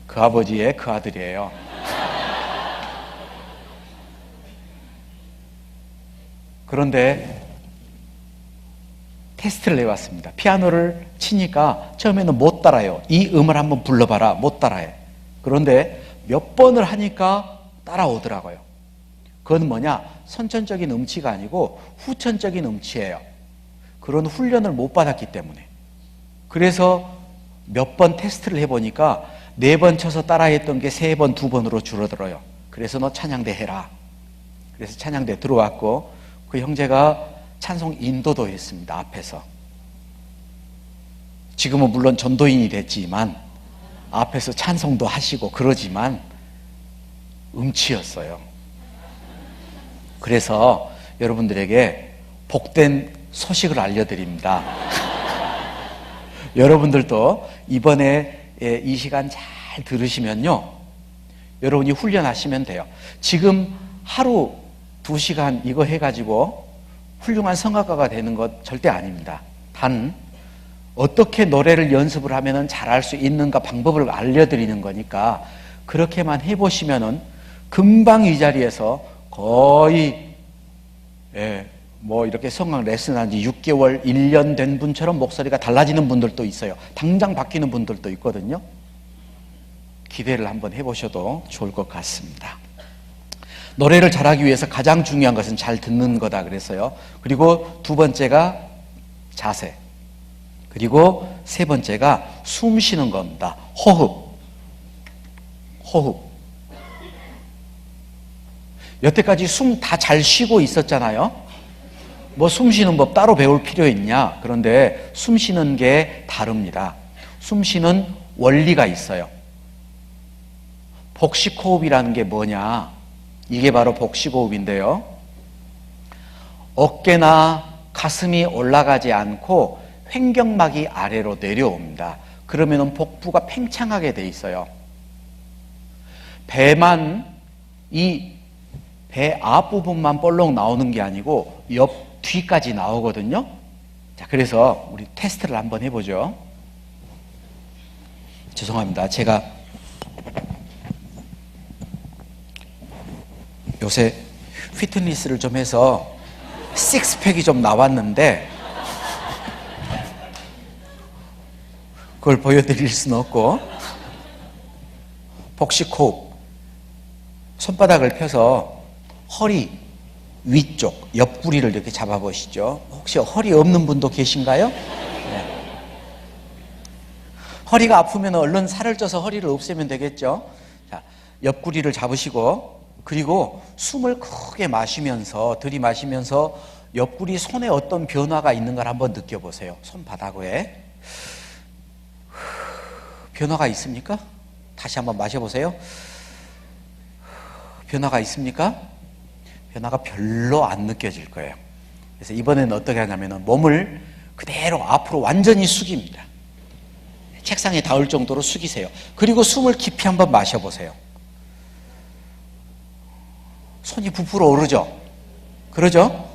그 아버지의 그 아들이에요. 그런데 테스트를 해봤습니다. 피아노를 치니까 처음에는 못 따라요. 이 음을 한번 불러봐라. 못 따라해. 그런데 몇 번을 하니까 따라오더라고요. 그건 뭐냐? 선천적인 음치가 아니고 후천적인 음치예요. 그런 훈련을 못 받았기 때문에. 그래서 몇 번 테스트를 해보니까 4번 쳐서 따라했던 게 3번, 2번으로 줄어들어요. 그래서 너 찬양대 해라. 그래서 찬양대 들어왔고 그 형제가 찬송 인도도 했습니다. 앞에서. 지금은 물론 전도인이 됐지만 앞에서 찬송도 하시고 그러지만 음치였어요. 그래서 여러분들에게 복된 소식을 알려드립니다. 여러분들도 이번에 이 시간 잘 들으시면요, 여러분이 훈련하시면 돼요. 지금 하루 2시간 이거 해가지고 훌륭한 성악가가 되는 것 절대 아닙니다. 단 어떻게 노래를 연습을 하면 잘할 수 있는가 방법을 알려드리는 거니까 그렇게만 해보시면은 금방 이 자리에서 거의 뭐 이렇게 성악 레슨한 지 6개월, 1년 된 분처럼 목소리가 달라지는 분들도 있어요. 당장 바뀌는 분들도 있거든요. 기대를 한번 해보셔도 좋을 것 같습니다. 노래를 잘하기 위해서 가장 중요한 것은 잘 듣는 거다 그랬어요. 그리고 두 번째가 자세. 그리고 세 번째가 숨 쉬는 겁니다. 호흡. 여태까지 숨 다 잘 쉬고 있었잖아요. 뭐 숨 쉬는 법 따로 배울 필요 있냐? 그런데 숨 쉬는 게 다릅니다. 숨 쉬는 원리가 있어요. 복식호흡이라는 게 뭐냐? 이게 바로 복식호흡인데요. 어깨나 가슴이 올라가지 않고 횡격막이 아래로 내려옵니다. 그러면 복부가 팽창하게 돼 있어요. 배만, 이 배 앞부분만 볼록 나오는 게 아니고 옆 뒤까지 나오거든요. 자, 그래서 우리 테스트를 한번 해보죠. 죄송합니다. 제가 요새 피트니스를 좀 해서 식스팩이 좀 나왔는데 그걸 보여드릴 수는 없고, 복식호흡, 손바닥을 펴서 허리 위쪽 옆구리를 이렇게 잡아보시죠. 혹시 허리 없는 분도 계신가요? 네. 허리가 아프면 얼른 살을 쪄서 허리를 없애면 되겠죠. 자, 옆구리를 잡으시고, 그리고 숨을 크게 마시면서, 들이마시면서 옆구리 손에 어떤 변화가 있는 걸 한번 느껴보세요. 손바닥에 변화가 있습니까? 다시 한번 마셔보세요. 변화가 있습니까? 변화가 별로 안 느껴질 거예요. 그래서 이번에는 어떻게 하냐면 몸을 그대로 앞으로 완전히 숙입니다. 책상에 닿을 정도로 숙이세요. 그리고 숨을 깊이 한번 마셔보세요. 손이 부풀어 오르죠? 그러죠?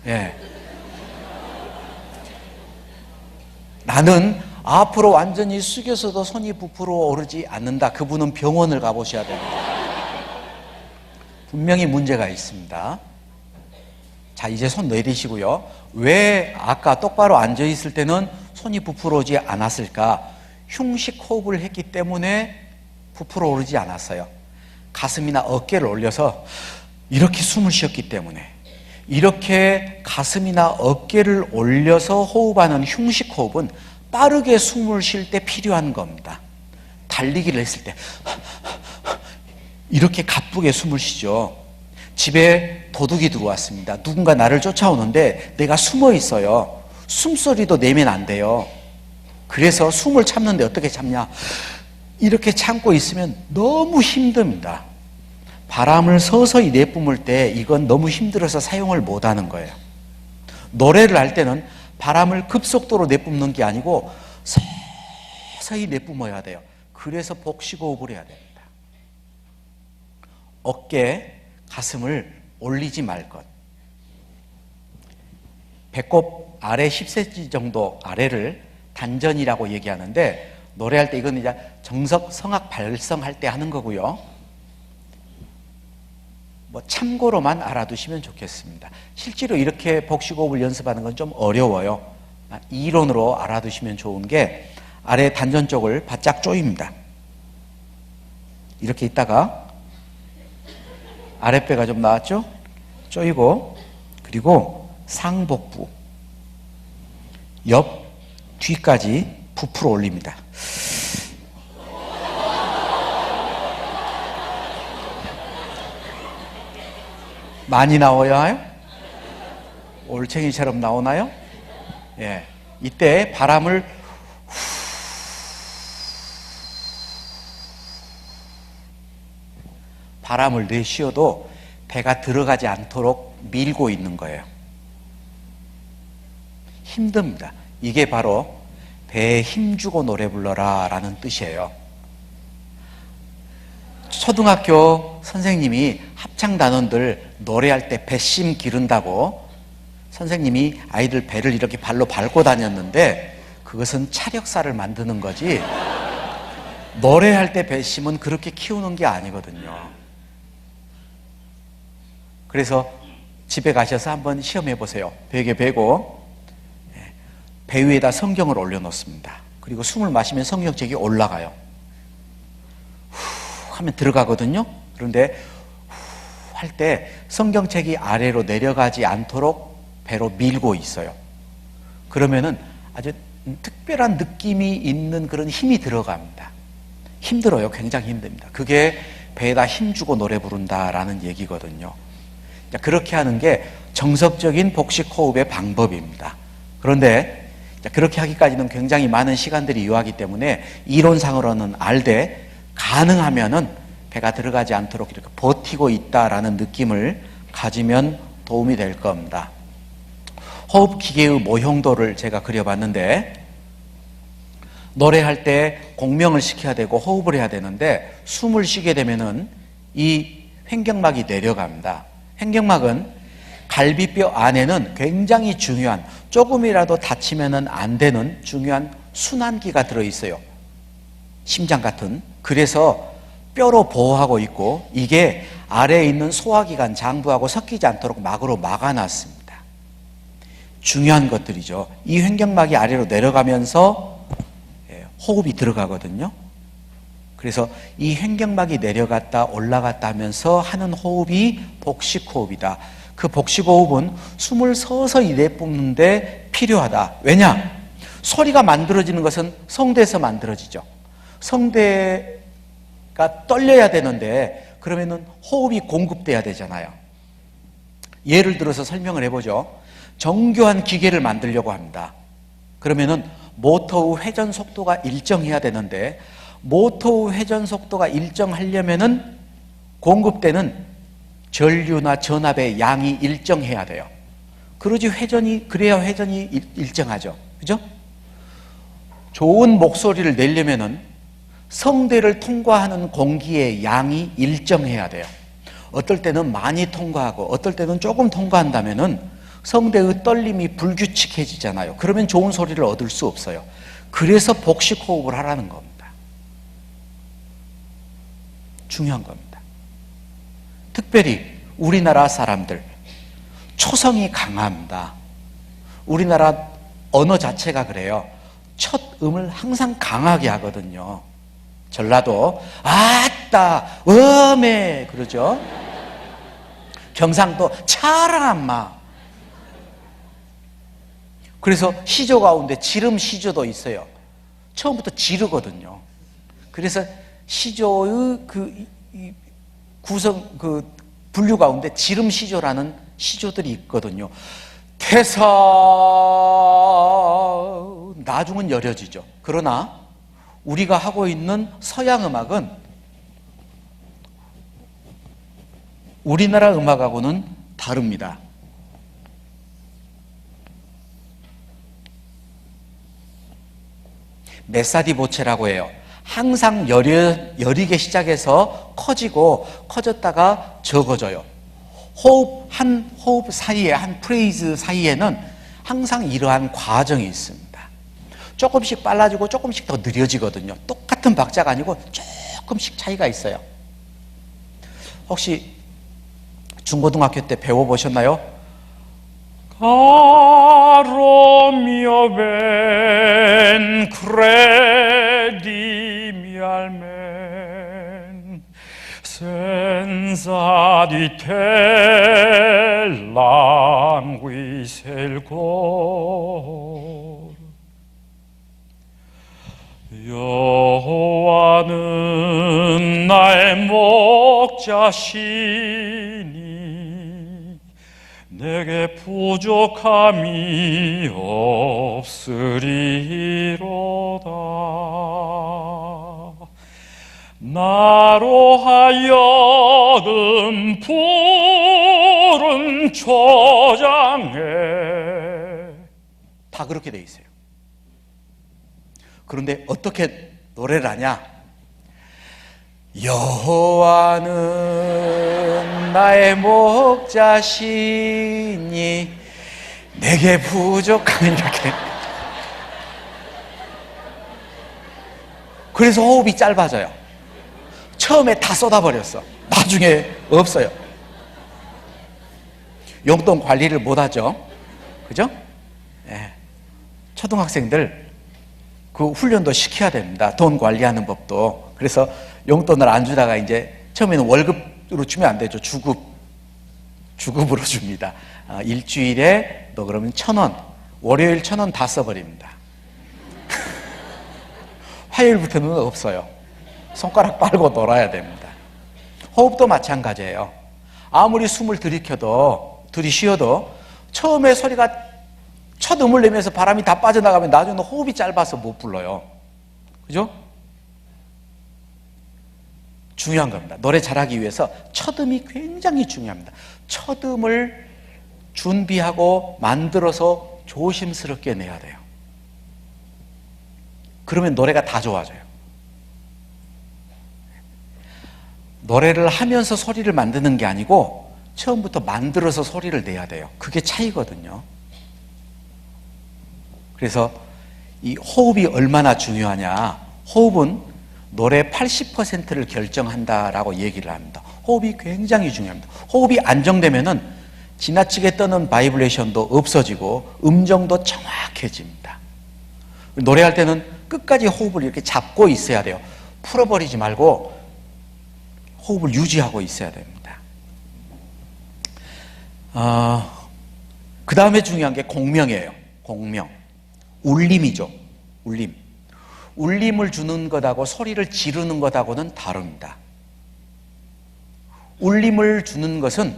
예. 나는 앞으로 완전히 숙여서도 손이 부풀어 오르지 않는다. 그분은 병원을 가보셔야 됩니다. 분명히 문제가 있습니다. 자, 이제 손 내리시고요. 왜 아까 똑바로 앉아 있을 때는 손이 부풀어 오지 않았을까? 흉식 호흡을 했기 때문에 부풀어 오르지 않았어요. 가슴이나 어깨를 올려서 이렇게 숨을 쉬었기 때문에, 이렇게 가슴이나 어깨를 올려서 호흡하는 흉식 호흡은 빠르게 숨을 쉴 때 필요한 겁니다. 달리기를 했을 때 이렇게 가쁘게 숨을 쉬죠. 집에 도둑이 들어왔습니다. 누군가 나를 쫓아오는데 내가 숨어 있어요. 숨소리도 내면 안 돼요. 그래서 숨을 참는데 어떻게 참냐? 이렇게 참고 있으면 너무 힘듭니다. 바람을 서서히 내뿜을 때 이건 너무 힘들어서 사용을 못하는 거예요. 노래를 할 때는 바람을 급속도로 내뿜는 게 아니고 서서히 내뿜어야 돼요. 그래서 복식호흡을 해야 됩니다. 어깨, 가슴을 올리지 말 것. 배꼽 아래 10cm 정도 아래를 단전이라고 얘기하는데, 노래할 때 이건 이제 정석, 성악 발성할 때 하는 거고요. 뭐 참고로만 알아두시면 좋겠습니다. 실제로 이렇게 복식호흡을 연습하는 건 좀 어려워요. 이론으로 알아두시면 좋은 게, 아래 단전 쪽을 바짝 조입니다. 이렇게 있다가 아랫배가 좀 나왔죠? 조이고, 그리고 상복부, 옆 뒤까지 부풀어 올립니다. 많이 나와요? 올챙이처럼 나오나요? 예. 이때 바람을 바람을 내쉬어도 배가 들어가지 않도록 밀고 있는 거예요. 힘듭니다. 이게 바로 배에 힘주고 노래 불러라 라는 뜻이에요. 초등학교 선생님이 합창단원들 노래할 때 배심 기른다고 선생님이 아이들 배를 이렇게 발로 밟고 다녔는데, 그것은 차력사를 만드는 거지, 노래할 때 배심은 그렇게 키우는 게 아니거든요. 그래서 집에 가셔서 한번 시험해 보세요. 베개 베고 배 위에다 성경을 올려놓습니다. 그리고 숨을 마시면 성경책이 올라가요. 후 하면 들어가거든요. 그런데 후 할 때 성경책이 아래로 내려가지 않도록 배로 밀고 있어요. 그러면은 아주 특별한 느낌이 있는 그런 힘이 들어갑니다. 힘들어요. 굉장히 힘듭니다. 그게 배에다 힘주고 노래 부른다라는 얘기거든요. 그렇게 하는 게 정석적인 복식 호흡의 방법입니다. 그런데 그렇게 하기까지는 굉장히 많은 시간들이 요하기 때문에 이론상으로는 알되 가능하면은 배가 들어가지 않도록 이렇게 버티고 있다라는 느낌을 가지면 도움이 될 겁니다. 호흡 기계의 모형도를 제가 그려봤는데, 노래할 때 공명을 시켜야 되고 호흡을 해야 되는데 숨을 쉬게 되면은 이 횡격막이 내려갑니다. 횡격막은 갈비뼈 안에는 굉장히 중요한, 조금이라도 다치면은 안 되는 중요한 순환기가 들어있어요. 심장 같은. 그래서 뼈로 보호하고 있고, 이게 아래에 있는 소화기관 장부하고 섞이지 않도록 막으로 막아놨습니다. 중요한 것들이죠. 이 횡격막이 아래로 내려가면서 호흡이 들어가거든요. 그래서 이 횡격막이 내려갔다 올라갔다 하면서 하는 호흡이 복식호흡이다. 그 복식호흡은 숨을 서서히 내뿜는데 필요하다. 왜냐? 소리가 만들어지는 것은 성대에서 만들어지죠. 성대가 떨려야 되는데 그러면은 호흡이 공급돼야 되잖아요. 예를 들어서 설명을 해보죠. 정교한 기계를 만들려고 합니다. 그러면은 모터의 회전 속도가 일정해야 되는데, 모터의 회전 속도가 일정하려면은 공급되는 전류나 전압의 양이 일정해야 돼요. 그래야 회전이 일정하죠. 그죠? 좋은 목소리를 내려면은 성대를 통과하는 공기의 양이 일정해야 돼요. 어떨 때는 많이 통과하고 어떨 때는 조금 통과한다면은 성대의 떨림이 불규칙해지잖아요. 그러면 좋은 소리를 얻을 수 없어요. 그래서 복식호흡을 하라는 겁니다. 중요한 겁니다. 특별히 우리나라 사람들 초성이 강합니다. 우리나라 언어 자체가 그래요. 첫 음을 항상 강하게 하거든요. 전라도 아따 음에 그러죠. 경상도 차람마. 그래서 시조 가운데 지름 시조도 있어요. 처음부터 지르거든요. 그래서 시조의 분류 가운데 지름 시조라는 시조들이 있거든요. 태사 나중은 여려지죠. 그러나 우리가 하고 있는 서양 음악은 우리나라 음악하고는 다릅니다. 메사디 보체라고 해요. 항상 여리게 시작해서 커졌다가 적어져요. 한 호흡 사이에, 한 프레이즈 사이에는 항상 이러한 과정이 있습니다. 조금씩 빨라지고 조금씩 더 느려지거든요. 똑같은 박자가 아니고 조금씩 차이가 있어요. 혹시 중고등학교 때 배워보셨나요? Caro mio ben, credimi almen, senza di te languisse il cor. 여호와는 나의 목자시니 내게 부족함이 없으리로다. 나로 하여금 푸른 초장에 다 그렇게 돼 있어요. 그런데 어떻게 노래를 하냐? 여호와는 나의 목자시니 내게 부족함이 이렇게. 그래서 호흡이 짧아져요. 처음에 다 쏟아버렸어. 나중에 없어요. 용돈 관리를 못하죠. 그죠? 네. 초등학생들 그 훈련도 시켜야 됩니다. 돈 관리하는 법도. 그래서 용돈을 안 주다가 이제 처음에는 월급으로 주면 안 되죠. 주급 주급으로 줍니다. 일주일에 너 그러면 1,000원, 월요일 1,000원 다 써버립니다. 화요일부터는 없어요. 손가락 빨고 놀아야 됩니다. 호흡도 마찬가지예요. 아무리 숨을 들이쉬어도 처음에 소리가 첫 음을 내면서 바람이 다 빠져나가면 나중에 호흡이 짧아서 못 불러요. 그죠? 중요한 겁니다. 노래 잘하기 위해서 첫 음이 굉장히 중요합니다. 첫 음을 준비하고 만들어서 조심스럽게 내야 돼요. 그러면 노래가 다 좋아져요. 노래를 하면서 소리를 만드는 게 아니고 처음부터 만들어서 소리를 내야 돼요. 그게 차이거든요. 그래서 이 호흡이 얼마나 중요하냐. 호흡은 노래 80%를 결정한다라고 얘기를 합니다. 호흡이 굉장히 중요합니다. 호흡이 안정되면은 지나치게 떠는 바이브레이션도 없어지고 음정도 정확해집니다. 노래할 때는 끝까지 호흡을 이렇게 잡고 있어야 돼요. 풀어버리지 말고 호흡을 유지하고 있어야 됩니다. 그 다음에 중요한 게 공명이에요. 공명. 울림이죠. 울림. 울림을 주는 것하고 소리를 지르는 것하고는 다릅니다. 울림을 주는 것은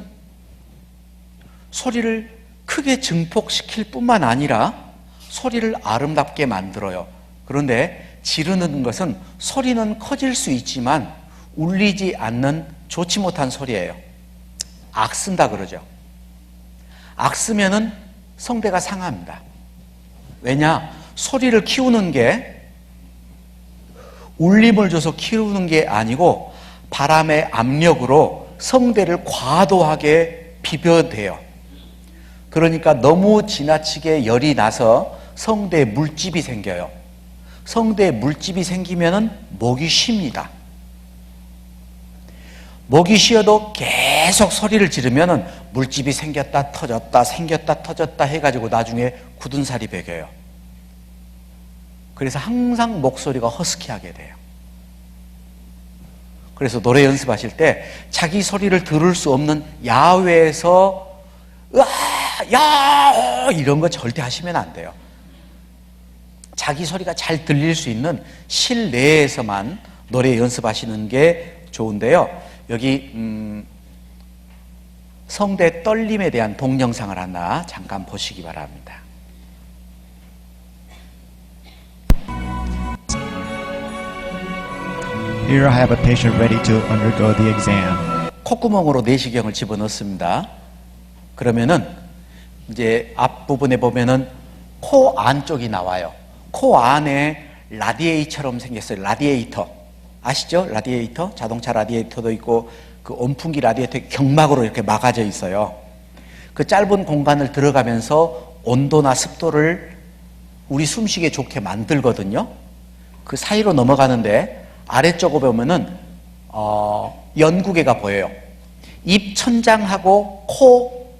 소리를 크게 증폭시킬 뿐만 아니라 소리를 아름답게 만들어요. 그런데 지르는 것은 소리는 커질 수 있지만 울리지 않는 좋지 못한 소리예요. 악쓴다 그러죠. 악쓰면은 성대가 상합니다. 왜냐? 소리를 키우는 게 울림을 줘서 키우는 게 아니고 바람의 압력으로 성대를 과도하게 비벼대요. 그러니까 너무 지나치게 열이 나서 성대에 물집이 생겨요. 성대에 물집이 생기면은 목이 쉽니다. 목이 쉬어도 계속 소리를 지르면은 물집이 생겼다 터졌다 생겼다 터졌다 해가지고 나중에 굳은 살이 배겨요. 그래서 항상 목소리가 허스키하게 돼요. 그래서 노래 연습하실 때 자기 소리를 들을 수 없는 야외에서 야 이런 거 절대 하시면 안 돼요. 자기 소리가 잘 들릴 수 있는 실내에서만 노래 연습하시는 게 좋은데요. 여기 성대 떨림에 대한 동영상을 하나 잠깐 보시기 바랍니다. Here I have a patient ready to undergo the exam. 콧구멍으로 내시경을 집어넣습니다. 그러면은 이제 앞부분에 보면은 코 안쪽이 나와요. 코 안에 라디에이터처럼 생겼어요. 라디에이터. 아시죠? 라디에이터? 자동차 라디에이터도 있고 그 온풍기 라디에이터 경막으로 이렇게 막아져 있어요. 그 짧은 공간을 들어가면서 온도나 습도를 우리 숨쉬기 좋게 만들거든요. 그 사이로 넘어가는데 아래쪽에 보면은 연구개가 보여요. 입 천장하고 코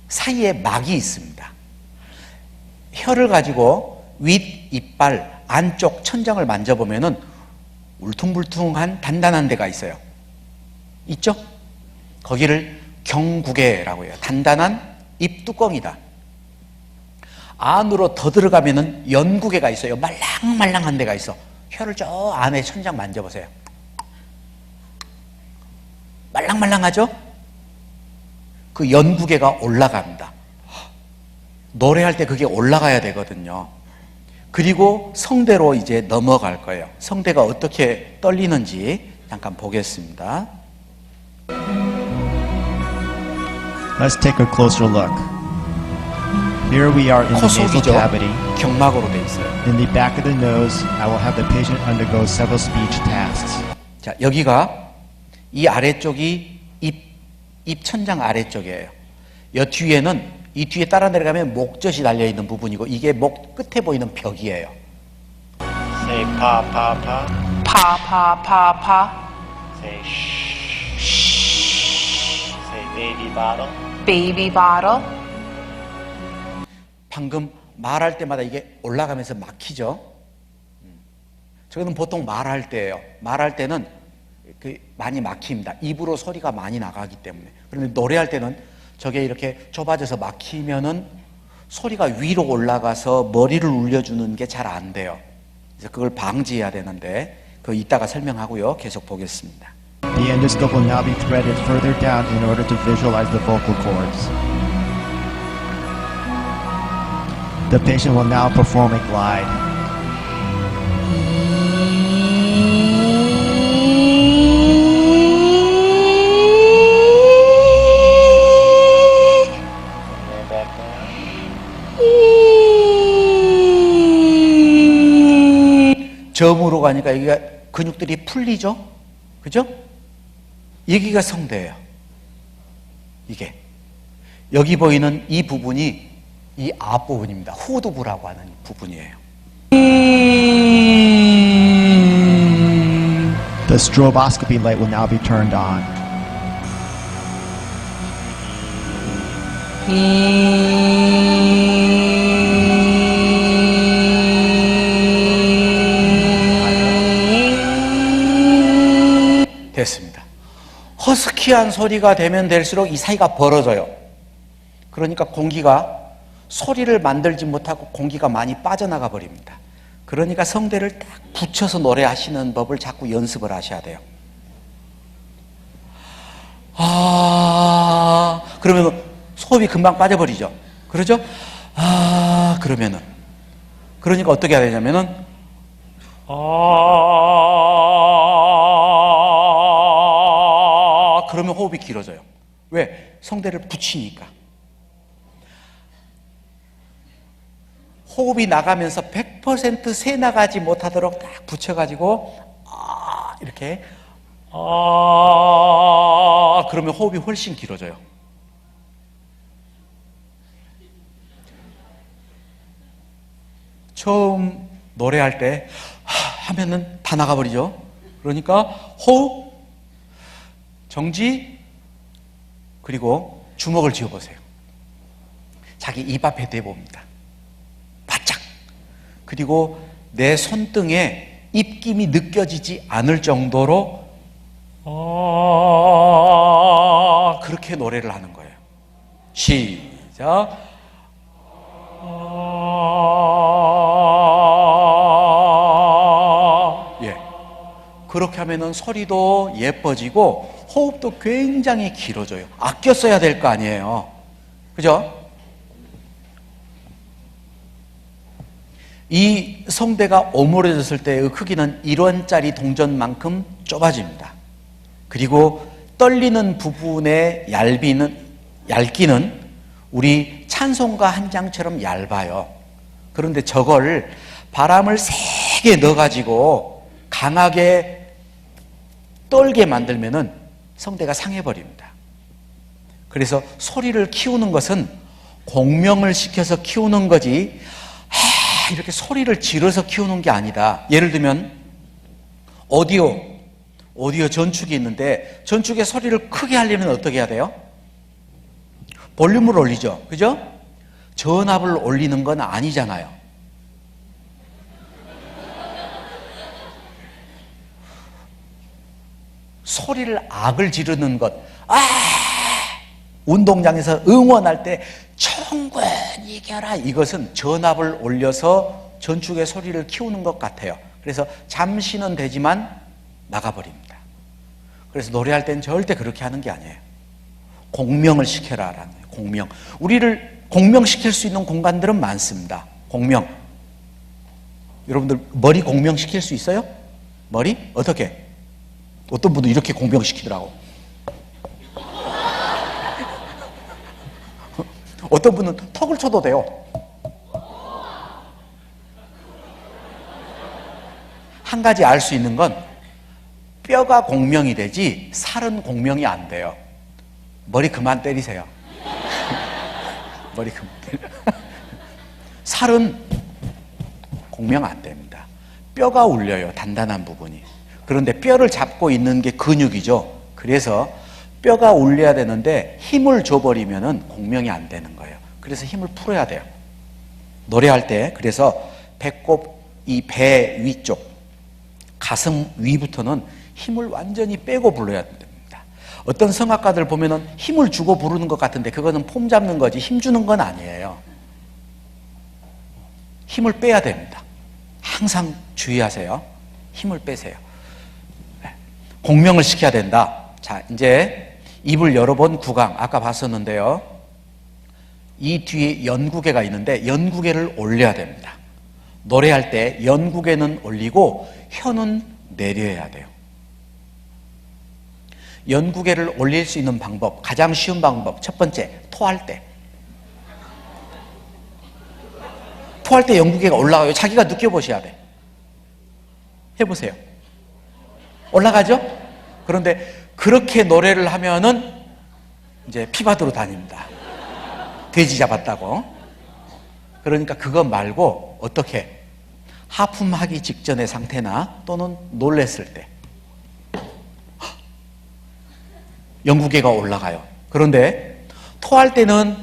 사이에 막이 있습니다. 혀를 가지고 윗 이빨 안쪽 천장을 만져보면은 울퉁불퉁한 단단한 데가 있어요. 있죠? 거기를 경구개라고 해요. 단단한 입 뚜껑이다. 안으로 더 들어가면은 연구개가 있어요. 말랑말랑한 데가 있어. 혀를 저 안에 천장 만져보세요. 말랑말랑하죠? 그 연구개가 올라갑니다. 노래할 때 그게 올라가야 되거든요. 그리고 성대로 이제 넘어갈 거예요. 성대가 어떻게 떨리는지 잠깐 보겠습니다. Let's take a closer look. Here we are in 코 the nasal 속이죠? cavity. 경막으로 돼 있어요. In the back of the nose, I will have the patient undergo several speech tasks. 자, 여기가 이 아래쪽이 입 천장 아래쪽이에요. 이 뒤에는 이 뒤에 따라 내려가면 목젖이 달려있는 부분이고 이게 목 끝에 보이는 벽이에요. Say pa pa pa. Pa, pa, pa, pa. Say shh. Say baby bottle. Baby bottle. 방금 말할 때마다 이게 올라가면서 막히죠. 저거는 보통 말할 때예요. 말할 때는 많이 막힙니다. 입으로 소리가 많이 나가기 때문에. 그런데 노래할 때는 저게 이렇게 좁아져서 막히면은 소리가 위로 올라가서 머리를 울려주는 게 잘 안 돼요. 그래서 그걸 방지해야 되는데 그 이따가 설명하고요. 계속 보겠습니다. The endoscope will now be threaded further down in order to visualize the vocal cords. The patient will now perform a glide. Bring it back down. 점으로 가니까 여기가 근육들이 풀리죠? 그죠? 여기가 성대예요. 이게. 여기 보이는 이 부분이 이 앞부분입니다. 후두부라고 하는 부분이에요. The stroboscopy light will now be turned on. 됐습니다. 허스키한 소리가 되면 될수록 이 사이가 벌어져요. 그러니까 공기가 소리를 만들지 못하고 공기가 많이 빠져나가 버립니다. 그러니까 성대를 딱 붙여서 노래하시는 법을 자꾸 연습을 하셔야 돼요. 그러면 호흡이 금방 빠져버리죠. 그러죠? 그러니까 어떻게 해야 되냐면은 그러면 호흡이 길어져요. 왜? 성대를 붙이니까. 호흡이 나가면서 100% 새 나가지 못하도록 딱 붙여가지고 이렇게 그러면 호흡이 훨씬 길어져요. 처음 노래할 때 하면은 다 나가버리죠. 그러니까 호흡, 정지, 그리고 주먹을 쥐어보세요. 자기 입 앞에 대봅니다. 바짝. 그리고 내 손등에 입김이 느껴지지 않을 정도로 그렇게 노래를 하는 거예요. 시작. 그렇게 하면은 소리도 예뻐지고 호흡도 굉장히 길어져요. 아껴 써야 될 거 아니에요. 그죠? 이 성대가 오므려졌을 때의 크기는 1원짜리 동전만큼 좁아집니다. 그리고 떨리는 부분의 얇기는 우리 찬송가 한 장처럼 얇아요. 그런데 저걸 바람을 세게 넣어가지고 강하게 떨게 만들면은 성대가 상해버립니다. 그래서 소리를 키우는 것은 공명을 시켜서 키우는 거지 이렇게 소리를 지르서 키우는 게 아니다. 예를 들면 오디오 전축이 있는데 전축의 소리를 크게 하려면 어떻게 해야 돼요? 볼륨을 올리죠. 그죠? 전압을 올리는 건 아니잖아요. 소리를 악을 지르는 것. 운동장에서 응원할 때 총군 이겨라. 이것은 전압을 올려서 전축의 소리를 키우는 것 같아요. 그래서 잠시는 되지만 나가버립니다. 그래서 노래할 때는 절대 그렇게 하는 게 아니에요. 공명을 시켜라라는 거예요. 공명. 우리를 공명시킬 수 있는 공간들은 많습니다. 공명. 여러분들 머리 공명시킬 수 있어요? 머리? 어떻게? 어떤 분도 이렇게 공명시키더라고. 어떤 분은 턱을 쳐도 돼요. 한 가지 알 수 있는 건 뼈가 공명이 되지 살은 공명이 안 돼요. 머리 그만 때리세요. 머리 그만 때려. 살은 공명 안 됩니다. 뼈가 울려요. 단단한 부분이. 그런데 뼈를 잡고 있는 게 근육이죠. 그래서 뼈가 울려야 되는데 힘을 줘버리면은 공명이 안 되는 거예요. 그래서 힘을 풀어야 돼요. 노래할 때. 그래서 배꼽, 이 배 위쪽, 가슴 위부터는 힘을 완전히 빼고 불러야 됩니다. 어떤 성악가들 보면은 힘을 주고 부르는 것 같은데 그거는 폼 잡는 거지 힘 주는 건 아니에요. 힘을 빼야 됩니다. 항상 주의하세요. 힘을 빼세요. 공명을 시켜야 된다. 자, 이제 입을 여러 번 구강 아까 봤었는데요. 이 뒤에 연구개가 있는데 연구개를 올려야 됩니다. 노래할 때 연구개는 올리고 혀는 내려야 돼요. 연구개를 올릴 수 있는 방법, 가장 쉬운 방법, 첫 번째, 토할 때. 토할 때 연구개가 올라가요. 자기가 느껴보셔야 돼. 해보세요. 올라가죠? 그런데 그렇게 노래를 하면은 이제 피바드로 다닙니다. 돼지 잡았다고. 그러니까 그거 말고 어떻게 하품하기 직전의 상태나 또는 놀랬을 때 연구개가 올라가요. 그런데 토할 때는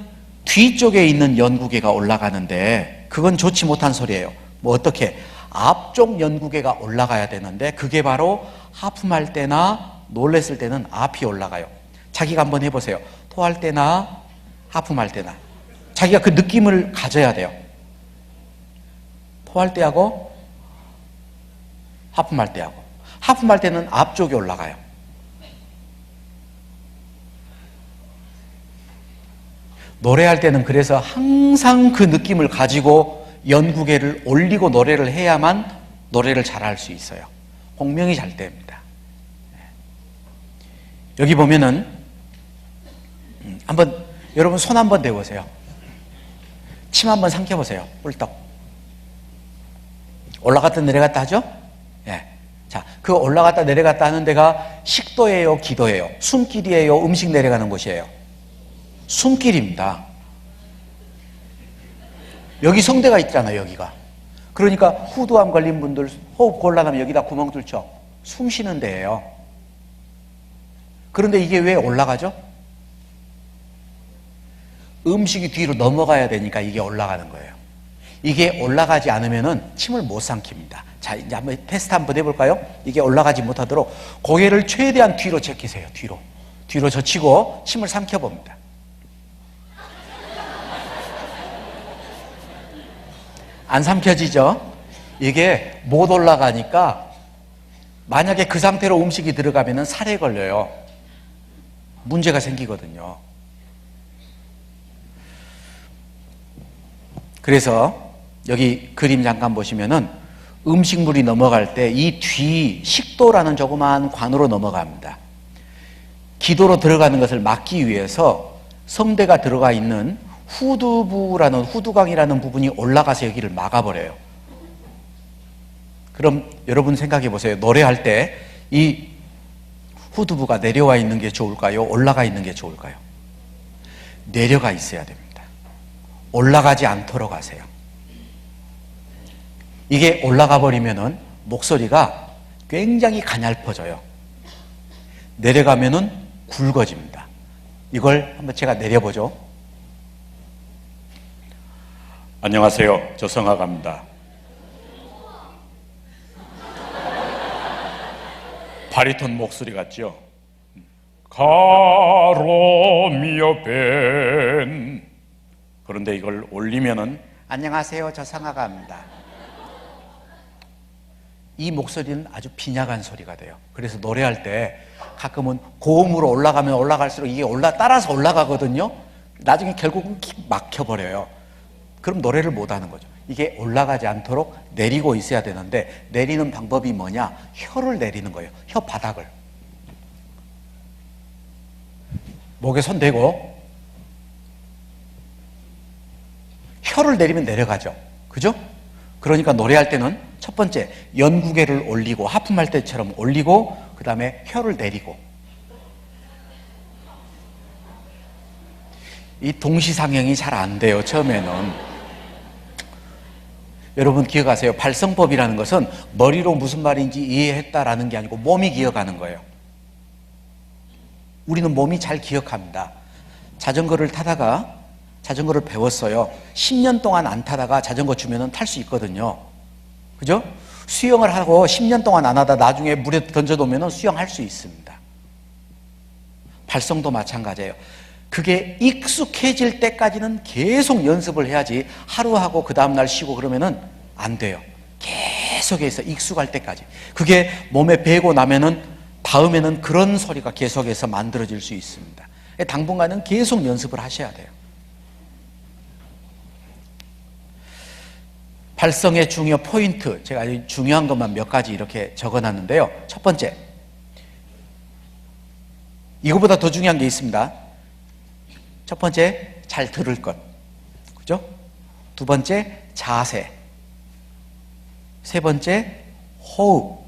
뒤쪽에 있는 연구개가 올라가는데 그건 좋지 못한 소리예요. 뭐 어떻게 앞쪽 연구개가 올라가야 되는데 그게 바로 하품할 때나 놀랬을 때는 앞이 올라가요. 자기가 한번 해보세요. 토할 때나 하품할 때나 자기가 그 느낌을 가져야 돼요. 토할 때하고 하품할 때하고 하품할 때는 앞쪽이 올라가요. 노래할 때는 그래서 항상 그 느낌을 가지고 연구개를 올리고 노래를 해야만 노래를 잘할 수 있어요. 공명이 잘 됩니다. 여기 보면은 한번 여러분 손 한번 대보세요. 침 한번 삼켜보세요. 꿀떡. 올라갔다 내려갔다 하죠? 예. 자, 그 올라갔다 내려갔다 하는 데가 식도예요, 기도예요? 숨길이에요, 음식 내려가는 곳이에요? 숨길입니다. 여기 성대가 있잖아요, 여기가. 그러니까 후두암 걸린 분들 호흡 곤란하면 여기다 구멍 뚫죠? 숨 쉬는 데예요. 그런데 이게 왜 올라가죠? 음식이 뒤로 넘어가야 되니까 이게 올라가는 거예요. 이게 올라가지 않으면은 침을 못 삼킵니다. 자, 이제 한번 테스트 한번 해볼까요? 이게 올라가지 못하도록 고개를 최대한 뒤로 제끼세요. 뒤로 젖히고 침을 삼켜봅니다. 안 삼켜지죠? 이게 못 올라가니까 만약에 그 상태로 음식이 들어가면은 살에 걸려요. 문제가 생기거든요. 그래서 여기 그림 잠깐 보시면은 음식물이 넘어갈 때 이 뒤 식도라는 조그마한 관으로 넘어갑니다. 기도로 들어가는 것을 막기 위해서 성대가 들어가 있는 후두부라는 후두강이라는 부분이 올라가서 여기를 막아버려요. 그럼 여러분 생각해 보세요. 노래할 때 이 후두부가 내려와 있는 게 좋을까요? 올라가 있는 게 좋을까요? 내려가 있어야 됩니다. 올라가지 않도록 하세요. 이게 올라가 버리면은 목소리가 굉장히 가냘퍼져요. 내려가면은 굵어집니다. 이걸 한번 제가 내려보죠. 안녕하세요. 저 성악가입니다. 바리톤 목소리 같죠? 가로미어 벤. 그런데 이걸 올리면은 안녕하세요. 저 상하가입니다. 이 목소리는 아주 빈약한 소리가 돼요. 그래서 노래할 때 가끔은 고음으로 올라가면 올라갈수록 이게 따라서 올라가거든요. 나중에 결국은 막혀버려요. 그럼 노래를 못하는 거죠. 이게 올라가지 않도록 내리고 있어야 되는데 내리는 방법이 뭐냐? 혀를 내리는 거예요. 혀 바닥을. 목에 손 대고 혀를 내리면 내려가죠. 그죠? 그러니까 노래할 때는 첫 번째 연구개를 올리고 하품할 때처럼 올리고 그 다음에 혀를 내리고 이 동시상형이 잘 안 돼요. 처음에는. 여러분 기억하세요. 발성법이라는 것은 머리로 무슨 말인지 이해했다라는 게 아니고 몸이 기억하는 거예요. 우리는 몸이 잘 기억합니다. 자전거를 타다가 자전거를 배웠어요. 10년 동안 안 타다가 자전거 주면은 탈 수 있거든요. 그죠? 수영을 하고 10년 동안 안 하다 나중에 물에 던져놓으면 수영할 수 있습니다. 발성도 마찬가지예요. 그게 익숙해질 때까지는 계속 연습을 해야지 하루 하고 그 다음날 쉬고 그러면은 안 돼요. 계속해서 익숙할 때까지. 그게 몸에 배고 나면은 다음에는 그런 소리가 계속해서 만들어질 수 있습니다. 당분간은 계속 연습을 하셔야 돼요. 발성의 중요 포인트, 제가 아주 중요한 것만 몇 가지 이렇게 적어놨는데요. 첫 번째, 이거보다 더 중요한 게 있습니다. 첫 번째, 잘 들을 것. 그죠? 두 번째, 자세. 세 번째, 호흡.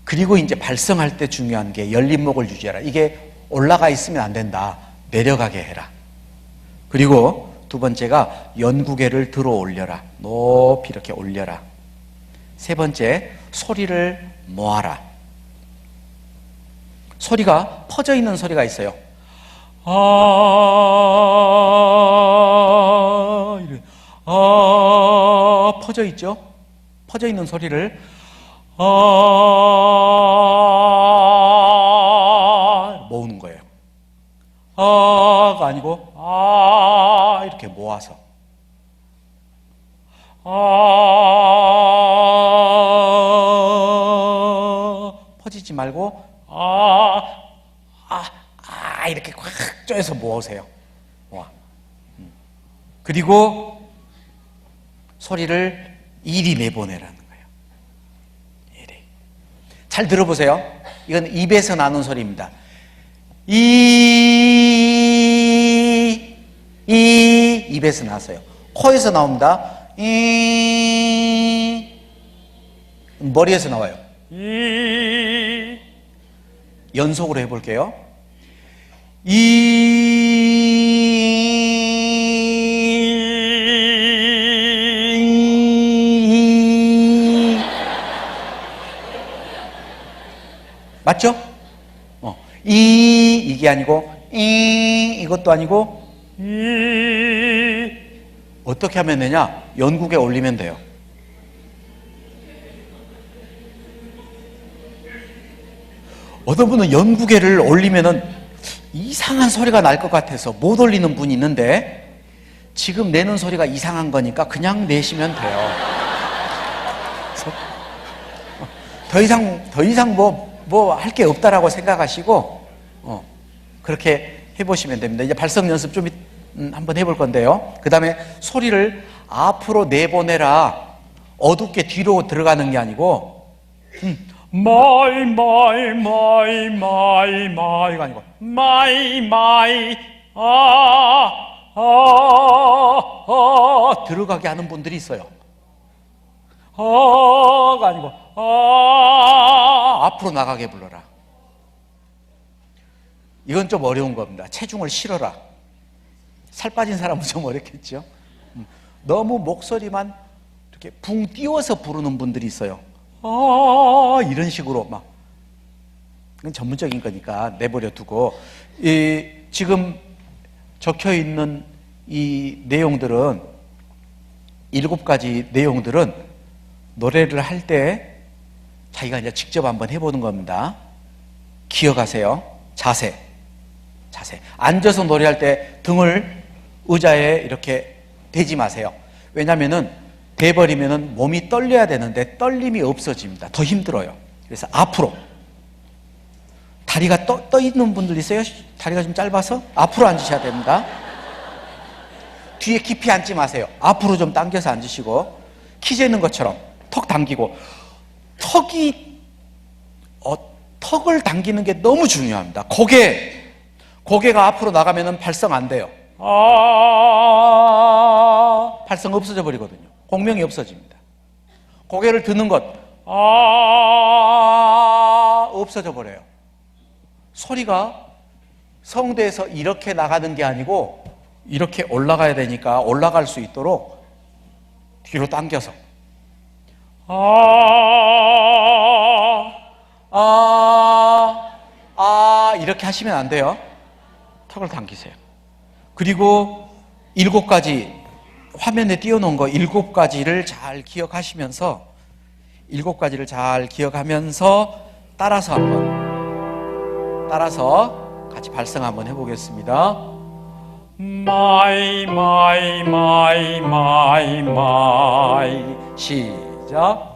그리고 이제 발성할 때 중요한 게 열린 목을 유지하라. 이게 올라가 있으면 안 된다. 내려가게 해라. 그리고 두 번째가 연구개를 들어 올려라. 높이 이렇게 올려라. 세 번째, 소리를 모아라. 소리가 퍼져 있는 소리가 있어요. 이래. 퍼져 있죠? 퍼져 있는 소리를 모으는 거예요. 가 아니고 이렇게 모아서 퍼지지 말고 이렇게 꽉 쪼여서 모으세요. 모아. 그리고 소리를 이리 내보내라는 거예요. 이리. 잘 들어보세요. 이건 입에서 나는 소리입니다. 입에서 나왔어요. 코에서 나옵니다. 머리에서 나와요. 연속으로 해볼게요. 맞죠? 이게 아니고 이것도 아니고 어떻게 하면 되냐? 연국에 올리면 돼요. 어떤 분은 연구개를 올리면은 이상한 소리가 날 것 같아서 못 올리는 분이 있는데 지금 내는 소리가 이상한 거니까 그냥 내시면 돼요. 더 이상 뭐 할 게 없다라고 생각하시고 그렇게 해보시면 됩니다. 이제 발성 연습 좀 한번 해볼 건데요. 그 다음에 소리를 앞으로 내보내라. 어둡게 뒤로 들어가는 게 아니고 이거 아니고 들어가게 하는 분들이 있어요. 가 아니고 앞으로 나가게 불러라. 이건 좀 어려운 겁니다. 체중을 실어라. 살 빠진 사람은 좀 어렵겠죠. 너무 목소리만 이렇게 붕 띄워서 부르는 분들이 있어요. 이런 식으로 막. 이건 전문적인 거니까 내버려 두고 지금 적혀 있는 이 내용들은 7가지 내용들은 노래를 할 때 자기가 이제 직접 한번 해보는 겁니다. 기억하세요. 자세. 앉아서 노래할 때 등을 의자에 이렇게 대지 마세요. 왜냐면은 대버리면은 몸이 떨려야 되는데 떨림이 없어집니다. 더 힘들어요. 그래서 앞으로. 다리가 떠 있는 분들 있어요? 다리가 좀 짧아서? 앞으로 앉으셔야 됩니다. 뒤에 깊이 앉지 마세요. 앞으로 좀 당겨서 앉으시고, 키 재는 것처럼 턱 당기고, 턱을 당기는 게 너무 중요합니다. 고개가 앞으로 나가면은 발성 안 돼요. 발성 없어져 버리거든요. 공명이 없어집니다. 고개를 드는 것, 없어져 버려요. 소리가 성대에서 이렇게 나가는 게 아니고 이렇게 올라가야 되니까 올라갈 수 있도록 뒤로 당겨서 이렇게 하시면 안 돼요. 턱을 당기세요. 그리고 7가지 화면에 띄워놓은 거 7가지를 잘 기억하시면서 7가지를 잘 기억하면서 따라서 같이 발성 한번 해보겠습니다. 마이 마이 마이 마이 마이. 시작.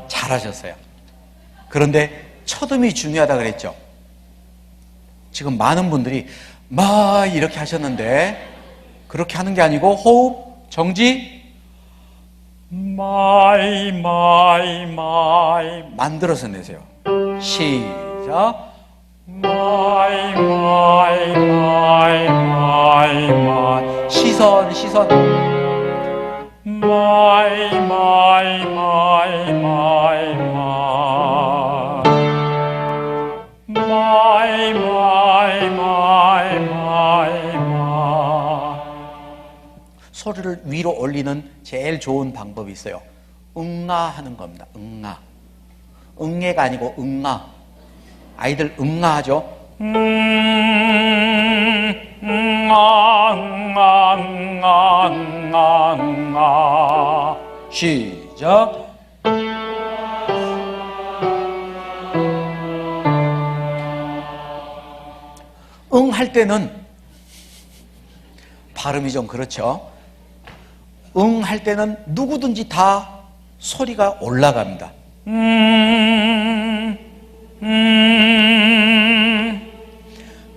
잘하셨어요. 그런데 첫음이 중요하다 그랬죠. 지금 많은 분들이 마 이렇게 하셨는데 그렇게 하는 게 아니고 호흡 정지 마이 마이 마이 만들어서 내세요. 시작. 마이 마이 마이 마이 마이. 시선 마이 마이 마이 마이 마이 마이 마이 마이. 소리를 위로 올리는 제일 좋은 방법이 있어요. 응아 하는 겁니다. 응아. 응애가 아니고 응아. 아이들 응아 하죠. 시작. 응 할 때는 발음이 좀 그렇죠. 응 할 때는 누구든지 다 소리가 올라갑니다.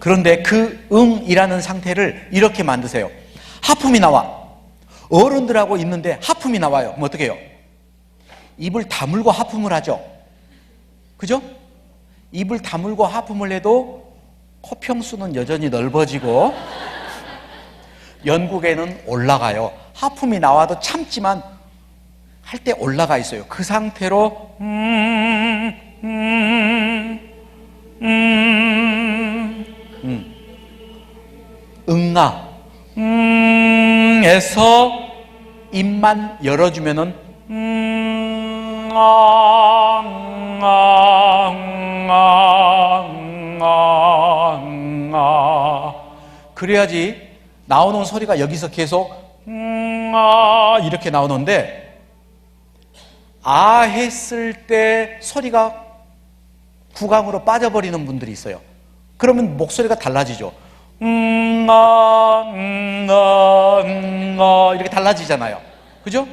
그런데 그 응이라는 상태를 이렇게 만드세요. 하품이 나와. 어른들하고 있는데 하품이 나와요. 그럼 어떻게 해요? 입을 다물고 하품을 하죠. 그죠? 입을 다물고 하품을 해도 코평수는 여전히 넓어지고 연국에는 올라가요. 하품이 나와도 참지만 할 때 올라가 있어요. 그 상태로 응아 에서 입만 열어주면은 그래야지 나오는 소리가 여기서 계속 이렇게 나오는데 아 했을 때 소리가 구강으로 빠져버리는 분들이 있어요. 그러면 목소리가 달라지죠. 이렇게 달라지잖아요. 그죠?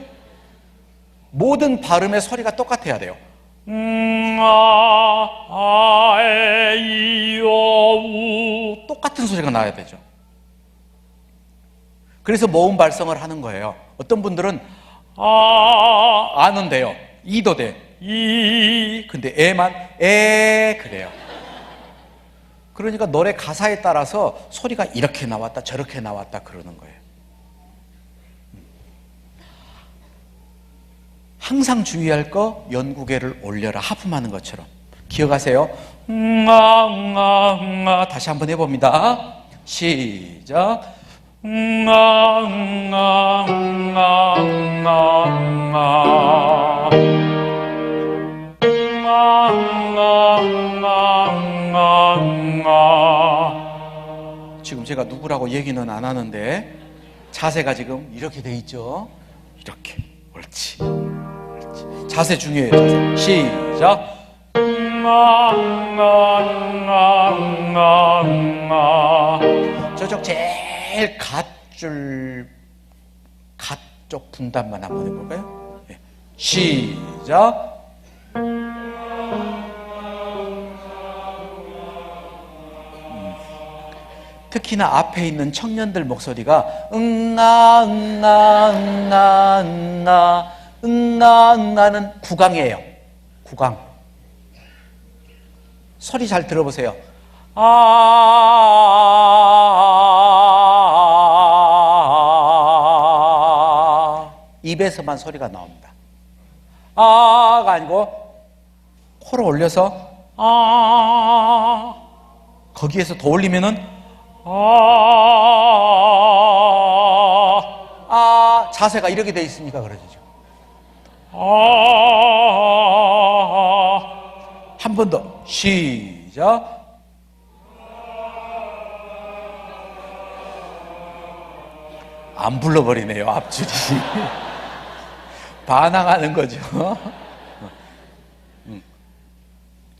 모든 발음의 소리가 똑같아야 돼요. 똑같은 소리가 나야 되죠. 그래서 모음 발성을 하는 거예요. 어떤 분들은 아는 돼요. 이도 돼. 근데 에만 그래요. 그러니까 노래 가사에 따라서 소리가 이렇게 나왔다 저렇게 나왔다 그러는 거예요. 항상 주의할 거 연구개를 올려라. 하품하는 것처럼 기억하세요. 다시 한번 해봅니다. 시작. 지금 제가 누구라고 얘기는 안 하는데 자세가 지금 이렇게 돼 있죠. 이렇게. 옳지. 자세 중요해요. 자세. 시작. 저쪽 제일 갓쪽 분단만 한번 해볼까요? 네. 시작. 특히나 앞에 있는 청년들 목소리가 응아는 구강이에요. 구강. 소리 잘 들어보세요. 입에서만 소리가 나옵니다. 아가 아니고 코를 올려서 거기에서 더 올리면은 자세가 이렇게 돼 있으니까 그러죠. 한 번 더. 시작. 안 불러버리네요, 앞줄이. 반항하는 거죠.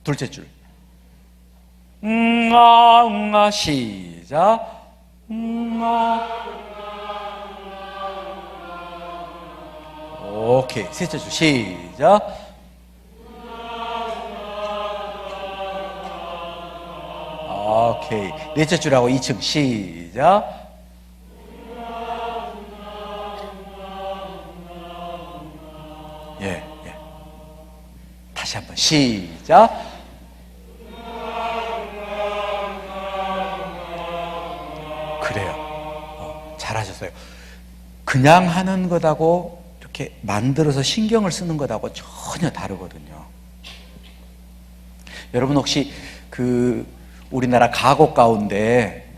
둘째 줄. 응아 시작. 응아. 오케이. 셋째 줄 시작. 오케이. 넷째 줄하고 2층 시작. 예. 다시 한번 시작. 그래요. 잘하셨어요. 그냥 하는 것하고 이렇게 만들어서 신경을 쓰는 것하고 전혀 다르거든요. 여러분 혹시 우리나라 가곡 가운데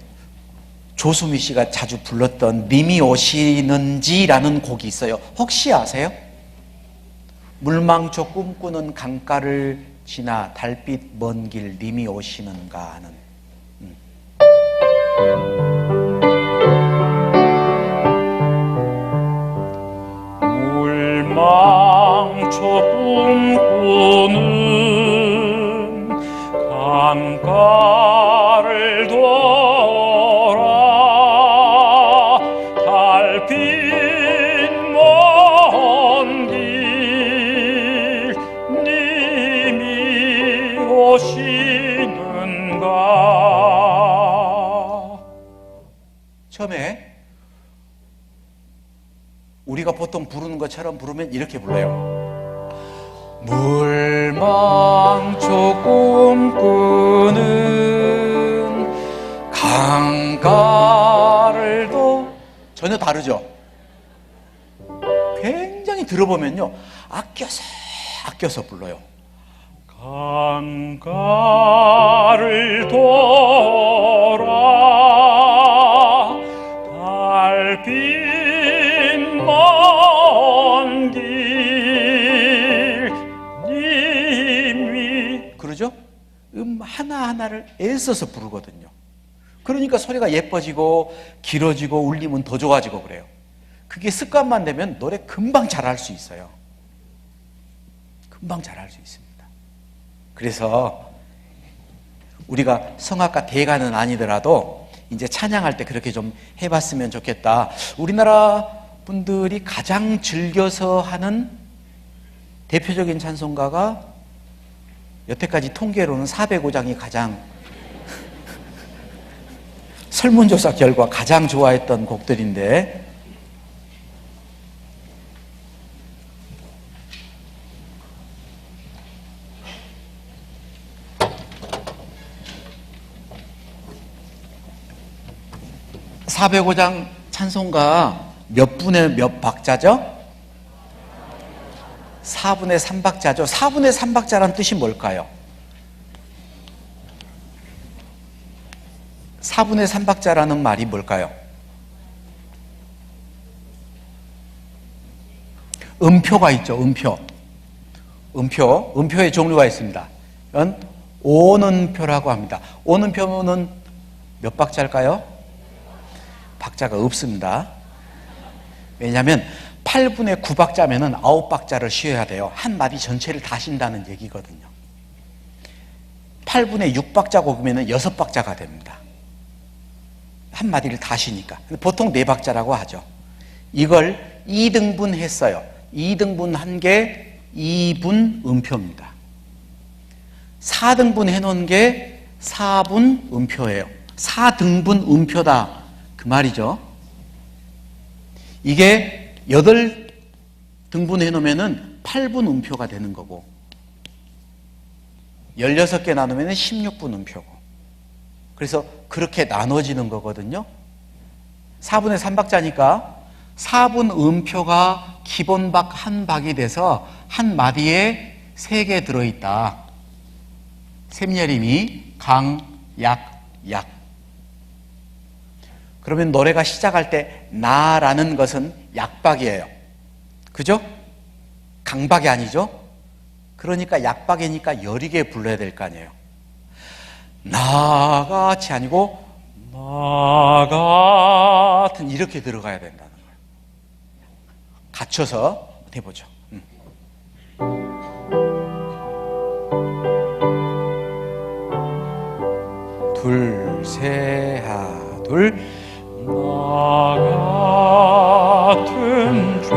조수미 씨가 자주 불렀던 님이 오시는지라는 곡이 있어요. 혹시 아세요? 물망초 꿈꾸는 강가를 지나 달빛 먼 길 님이 오시는가 하는. 물망초 꿈꾸는 강가를 돌아 달빛 먼 길 님이 오시는가. 처음에 우리가 보통 부르는 것처럼 부르면 이렇게 불러요. 물망초 꿈꾸는 강가를 전혀 다르죠? 굉장히 들어보면요, 아껴서 불러요. 강가를 돌아 달빛 먼 길 님이. 그러죠? 하나하나를 애써서 부르거든요. 그러니까 소리가 예뻐지고 길어지고 울림은 더 좋아지고 그래요. 그게 습관만 되면 노래 금방 잘할 수 있어요. 금방 잘할 수 있습니다. 그래서 우리가 성악가 대가는 아니더라도 이제 찬양할 때 그렇게 좀 해봤으면 좋겠다. 우리나라 분들이 가장 즐겨서 하는 대표적인 찬송가가 여태까지 통계로는 405장이 가장 설문조사 결과 가장 좋아했던 곡들인데, (405장) 찬송가 몇 분의 몇 박자죠? 4분의 3박자죠. 4분의 3박자란 뜻이 뭘까요? 4분의 3박자라는 말이 뭘까요? 음표가 있죠. 음표의 종류가 있습니다. 이건 온음표라고 합니다. 온음표는 몇 박자일까요? 박자가 없습니다. 왜냐하면 8분의 9박자면은 9박자를 쉬어야 돼요. 한 마디 전체를 다 쉰다는 얘기거든요. 8분의 6박자 곡이면은 6박자가 됩니다. 한 마디를 다 쉬니까. 보통 4박자라고 하죠. 이걸 2등분 했어요. 2등분 한 게 2분 음표입니다. 4등분 해놓은 게 4분 음표예요. 4등분 음표다, 그 말이죠. 이게 8등분 해놓으면 8분 음표가 되는 거고, 16개 나누면 16분 음표고, 그래서 그렇게 나눠지는 거거든요. 4분의 3박자니까 4분 음표가 기본박 한 박이 돼서 한 마디에 3개 들어있다. 샘여림이 강, 약, 약. 그러면 노래가 시작할 때 나라는 것은 약박이에요. 그죠? 강박이 아니죠? 그러니까 약박이니까 여리게 불러야 될 거 아니에요. 나같이 아니고 나 같은 이렇게 들어가야 된다는 거예요. 갖춰서 해보죠. 셋, 하나, 둘. 나 같은 죄인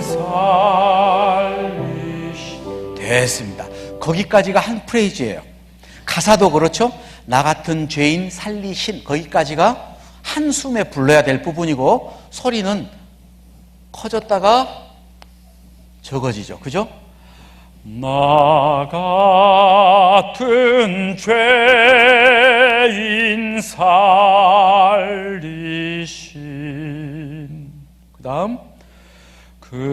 살리시. 됐습니다. 거기까지가 한 프레이즈예요. 가사도 그렇죠. 나 같은 죄인 살리신, 거기까지가 한숨에 불러야 될 부분이고 소리는 커졌다가 적어지죠. 그죠? 나 같은 죄인 살리신. 그 다음 그네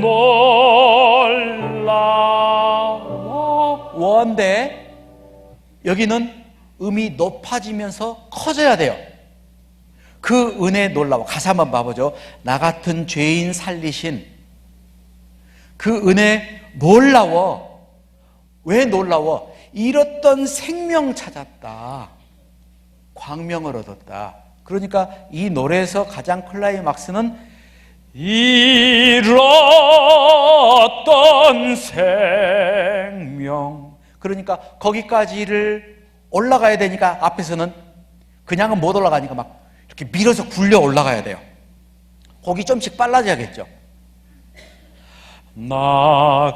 놀라워. 원데 여기는 음이 높아지면서 커져야 돼요. 그 은혜 놀라워. 가사 한번 봐보죠. 나 같은 죄인 살리신 그 은혜 놀라워. 왜 놀라워? 잃었던 생명 찾았다. 광명을 얻었다. 그러니까 이 노래에서 가장 클라이막스는 잃었던 생명. 그러니까 거기까지를 올라가야 되니까 앞에서는 그냥은 못 올라가니까 막 이렇게 밀어서 굴려 올라가야 돼요. 곡이 좀씩 빨라져야겠죠. 나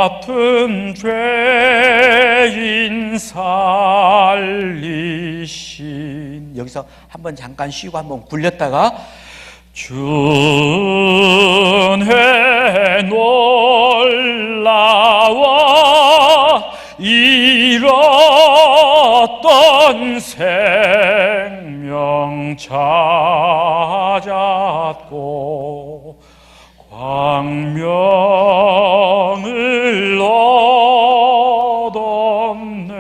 같은 죄인 살리신. 여기서 한번 잠깐 쉬고 한번 굴렸다가 주의 놀라워 잃었던 생명 찾았고 광명을 얻었네.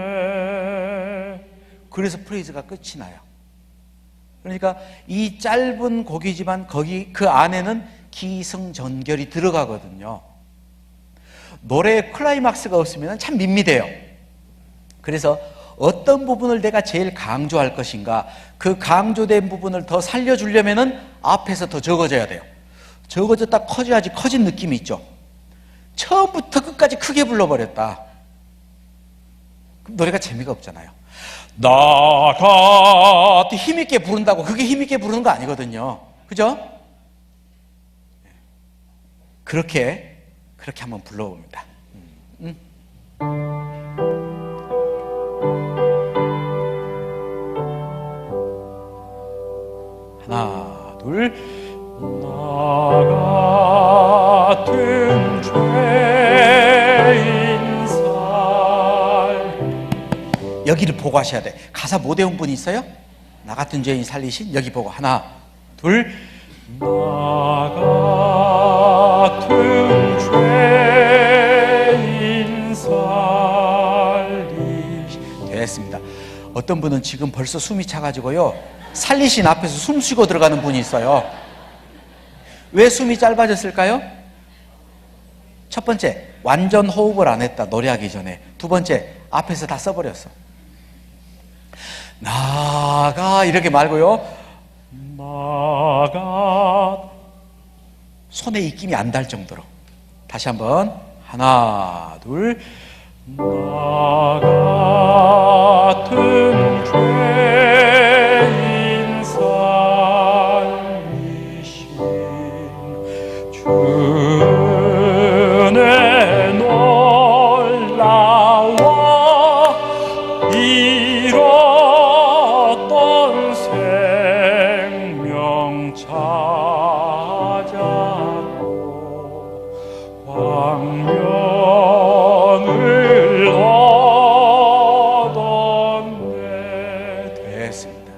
그래서 프레이즈가 끝이 나요. 그러니까 이 짧은 곡이지만 거기 그 안에는 기승전결이 들어가거든요. 노래에 클라이막스가 없으면 참 밋밋해요. 그래서 어떤 부분을 내가 제일 강조할 것인가, 그 강조된 부분을 더 살려주려면 앞에서 더 적어져야 돼요. 적어졌다 커져야지 커진 느낌이 있죠. 처음부터 끝까지 크게 불러버렸다. 그럼 노래가 재미가 없잖아요. 나가 힘있게 부른다고 그게 힘있게 부르는 거 아니거든요. 그죠? 그렇게 한번 불러봅니다. 하나, 둘. 나 같은 죄인 살리신. 여기를 보고 하셔야 돼. 가사 못 외운 분이 있어요? 나 같은 죄인 살리신. 여기 보고 하나, 둘. 나 같은 죄인 살리신. 됐습니다. 어떤 분은 지금 벌써 숨이 차가지고요, 살리신 앞에서 숨 쉬고 들어가는 분이 있어요. 왜 숨이 짧아졌을까요? 첫 번째, 완전 호흡을 안 했다, 노래하기 전에. 두 번째, 앞에서 다 써버렸어. 나가 이렇게 말고요, 나가. 손에 입김이 안 닿을 정도로. 다시 한번 하나, 둘. 나 같은 죄인 살리신. 주의 놀라워 잃었던 생명 찾았고 광명을 얻었네. 됐습니다.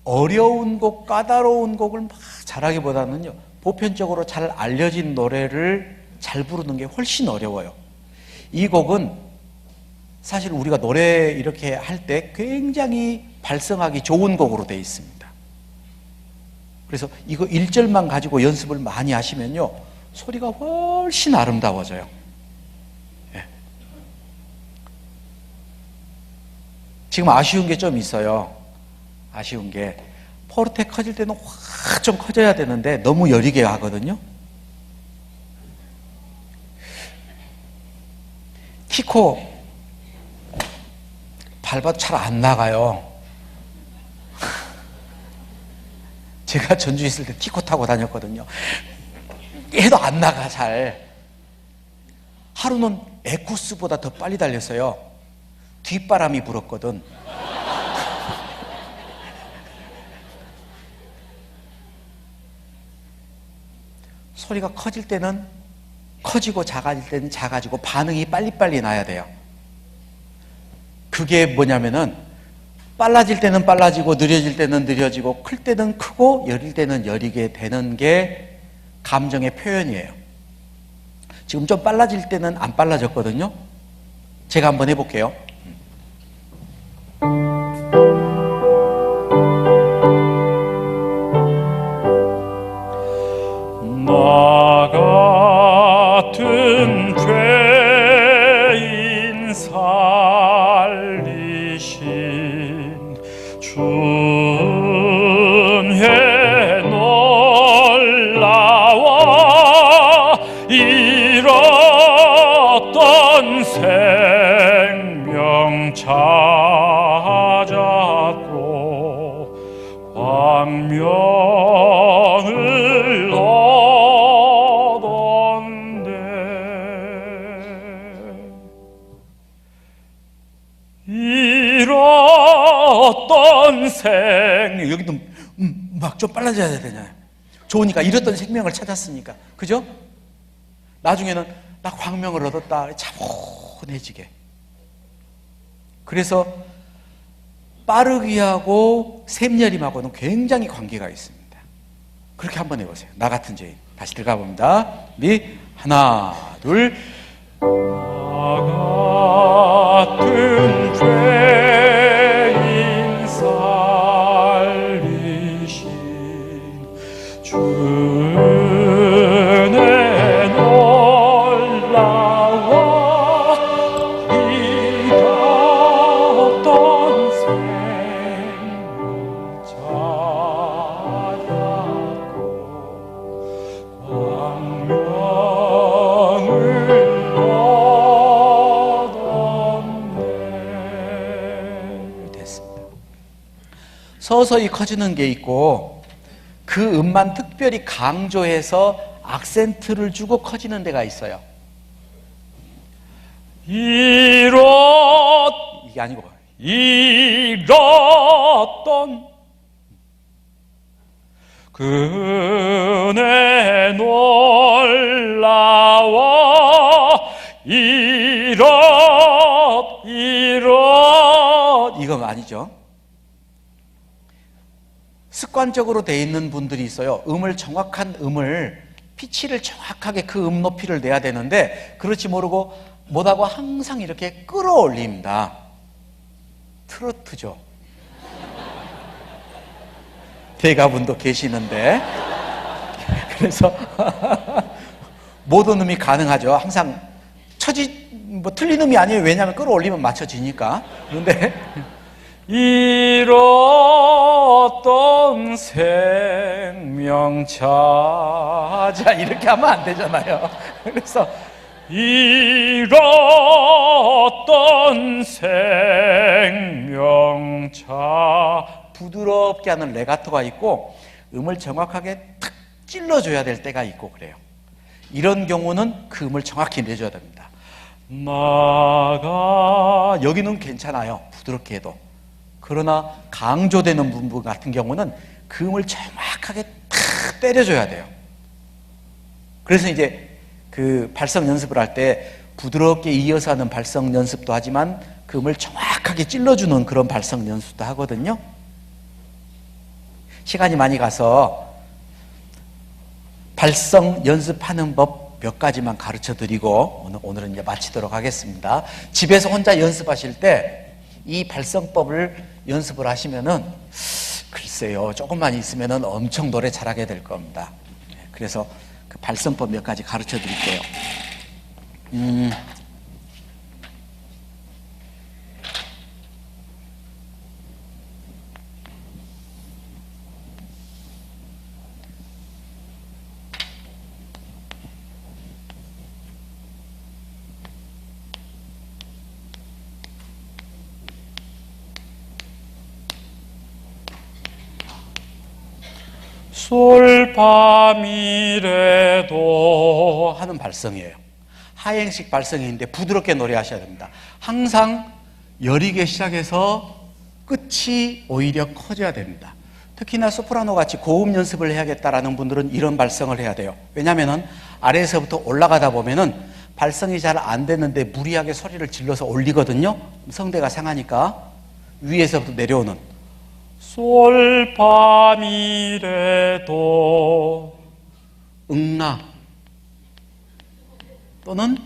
어려운 곡, 까다로운 곡을 막 잘하기보다는요, 보편적으로 잘 알려진 노래를 잘 부르는 게 훨씬 어려워요. 이 곡은 사실 우리가 노래 이렇게 할 때 굉장히 발성하기 좋은 곡으로 되어 있습니다. 그래서 이거 1절만 가지고 연습을 많이 하시면요, 소리가 훨씬 아름다워져요. 예. 지금 아쉬운 게 좀 있어요. 아쉬운 게, 포르테 커질 때는 확 좀 커져야 되는데 너무 여리게 하거든요. 키코 밟아도 잘 안 나가요. 제가 전주에 있을 때 키코 타고 다녔거든요. 얘도 안 나가 잘. 하루는 에코스보다 더 빨리 달렸어요. 뒷바람이 불었거든. 소리가 커질 때는 커지고 작아질 때는 작아지고 반응이 빨리빨리 나야 돼요. 그게 뭐냐면은 빨라질 때는 빨라지고 느려질 때는 느려지고 클 때는 크고 여릴 때는 여리게 되는 게 감정의 표현이에요. 지금 좀 빨라질 때는 안 빨라졌거든요. 제가 한번 해볼게요. 나 같은 죄인 살리신 주의 놀라워 잃었던 생명 찾았고 광명을 얻었네. 잃었던 생명, 여기도 막 좀 빨라져야 되잖아요. 좋으니까 잃었던 생명을 찾았으니까, 그죠? 나중에는 나 광명을 얻었다, 차분해지게. 그래서 빠르기하고 샘여림하고는 굉장히 관계가 있습니다. 그렇게 한번 해보세요. 나 같은 죄인. 다시 들어가 봅니다. 하나, 둘. 나 같은 죄인 살리신 주의 놀라워 잃었던 생명 찾았고 광명을 얻었네. 됐습니다. 서서히 커지는 게 있고 그 음만 특별히 강조해서 악센트를 주고 커지는 데가 있어요. 이게 아니고 잃었던 그네 놀라워 이건 아니죠. 습관적으로 돼 있는 분들이 있어요. 정확한 음을 피치를 정확하게 그 음 높이를 내야 되는데 그렇지 못하고 항상 이렇게 끌어올립니다. 트로트죠. 대가분도 계시는데 그래서 모든 음이 가능하죠. 항상 틀린 음이 아니에요. 왜냐하면 끌어올리면 맞춰지니까. 그런데 잃었던 생명 찾아 이렇게 하면 안 되잖아요. 그래서 잃었던 생명 부드럽게 하는 레가토가 있고 음을 정확하게 탁 찔러줘야 될 때가 있고 그래요. 이런 경우는 그 음을 정확히 내줘야 됩니다. 여기는 괜찮아요. 부드럽게 해도. 그러나 강조되는 부분 같은 경우는 그 음을 정확하게 탁 때려줘야 돼요. 그래서 이제 그 발성 연습을 할 때 부드럽게 이어서 하는 발성 연습도 하지만 그 음을 정확하게 찔러주는 그런 발성 연습도 하거든요. 시간이 많이 가서 발성 연습하는 법 몇 가지만 가르쳐 드리고 오늘은 이제 마치도록 하겠습니다. 집에서 혼자 연습하실 때 이 발성법을 연습을 하시면은 글쎄요, 조금만 있으면은 엄청 노래 잘하게 될 겁니다. 그래서 그 발성법 몇 가지 가르쳐 드릴게요. 솔파미레도 하는 발성이에요. 하행식 발성인데 부드럽게 노래하셔야 됩니다. 항상 여리게 시작해서 끝이 오히려 커져야 됩니다. 특히나 소프라노 같이 고음 연습을 해야겠다라는 분들은 이런 발성을 해야 돼요. 왜냐하면 아래에서부터 올라가다 보면은 발성이 잘 안 되는데 무리하게 소리를 질러서 올리거든요. 성대가 상하니까 위에서부터 내려오는 솔파미레도 응나 또는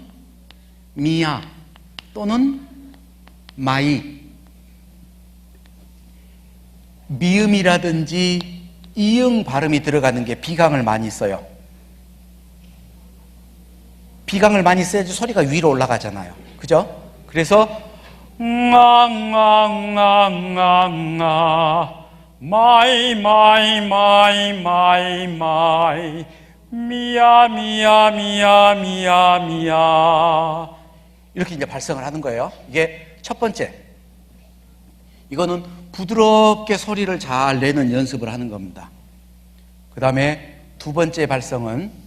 미야 또는 마이 미음이라든지 이응 발음이 들어가는 게 비강을 많이 써요. 비강을 많이 써야지 소리가 위로 올라가잖아요. 그죠? 그래서 마이 미야 이렇게 이제 발성을 하는 거예요. 이게 첫 번째. 이거는 부드럽게 소리를 잘 내는 연습을 하는 겁니다. 그 다음에 두 번째 발성은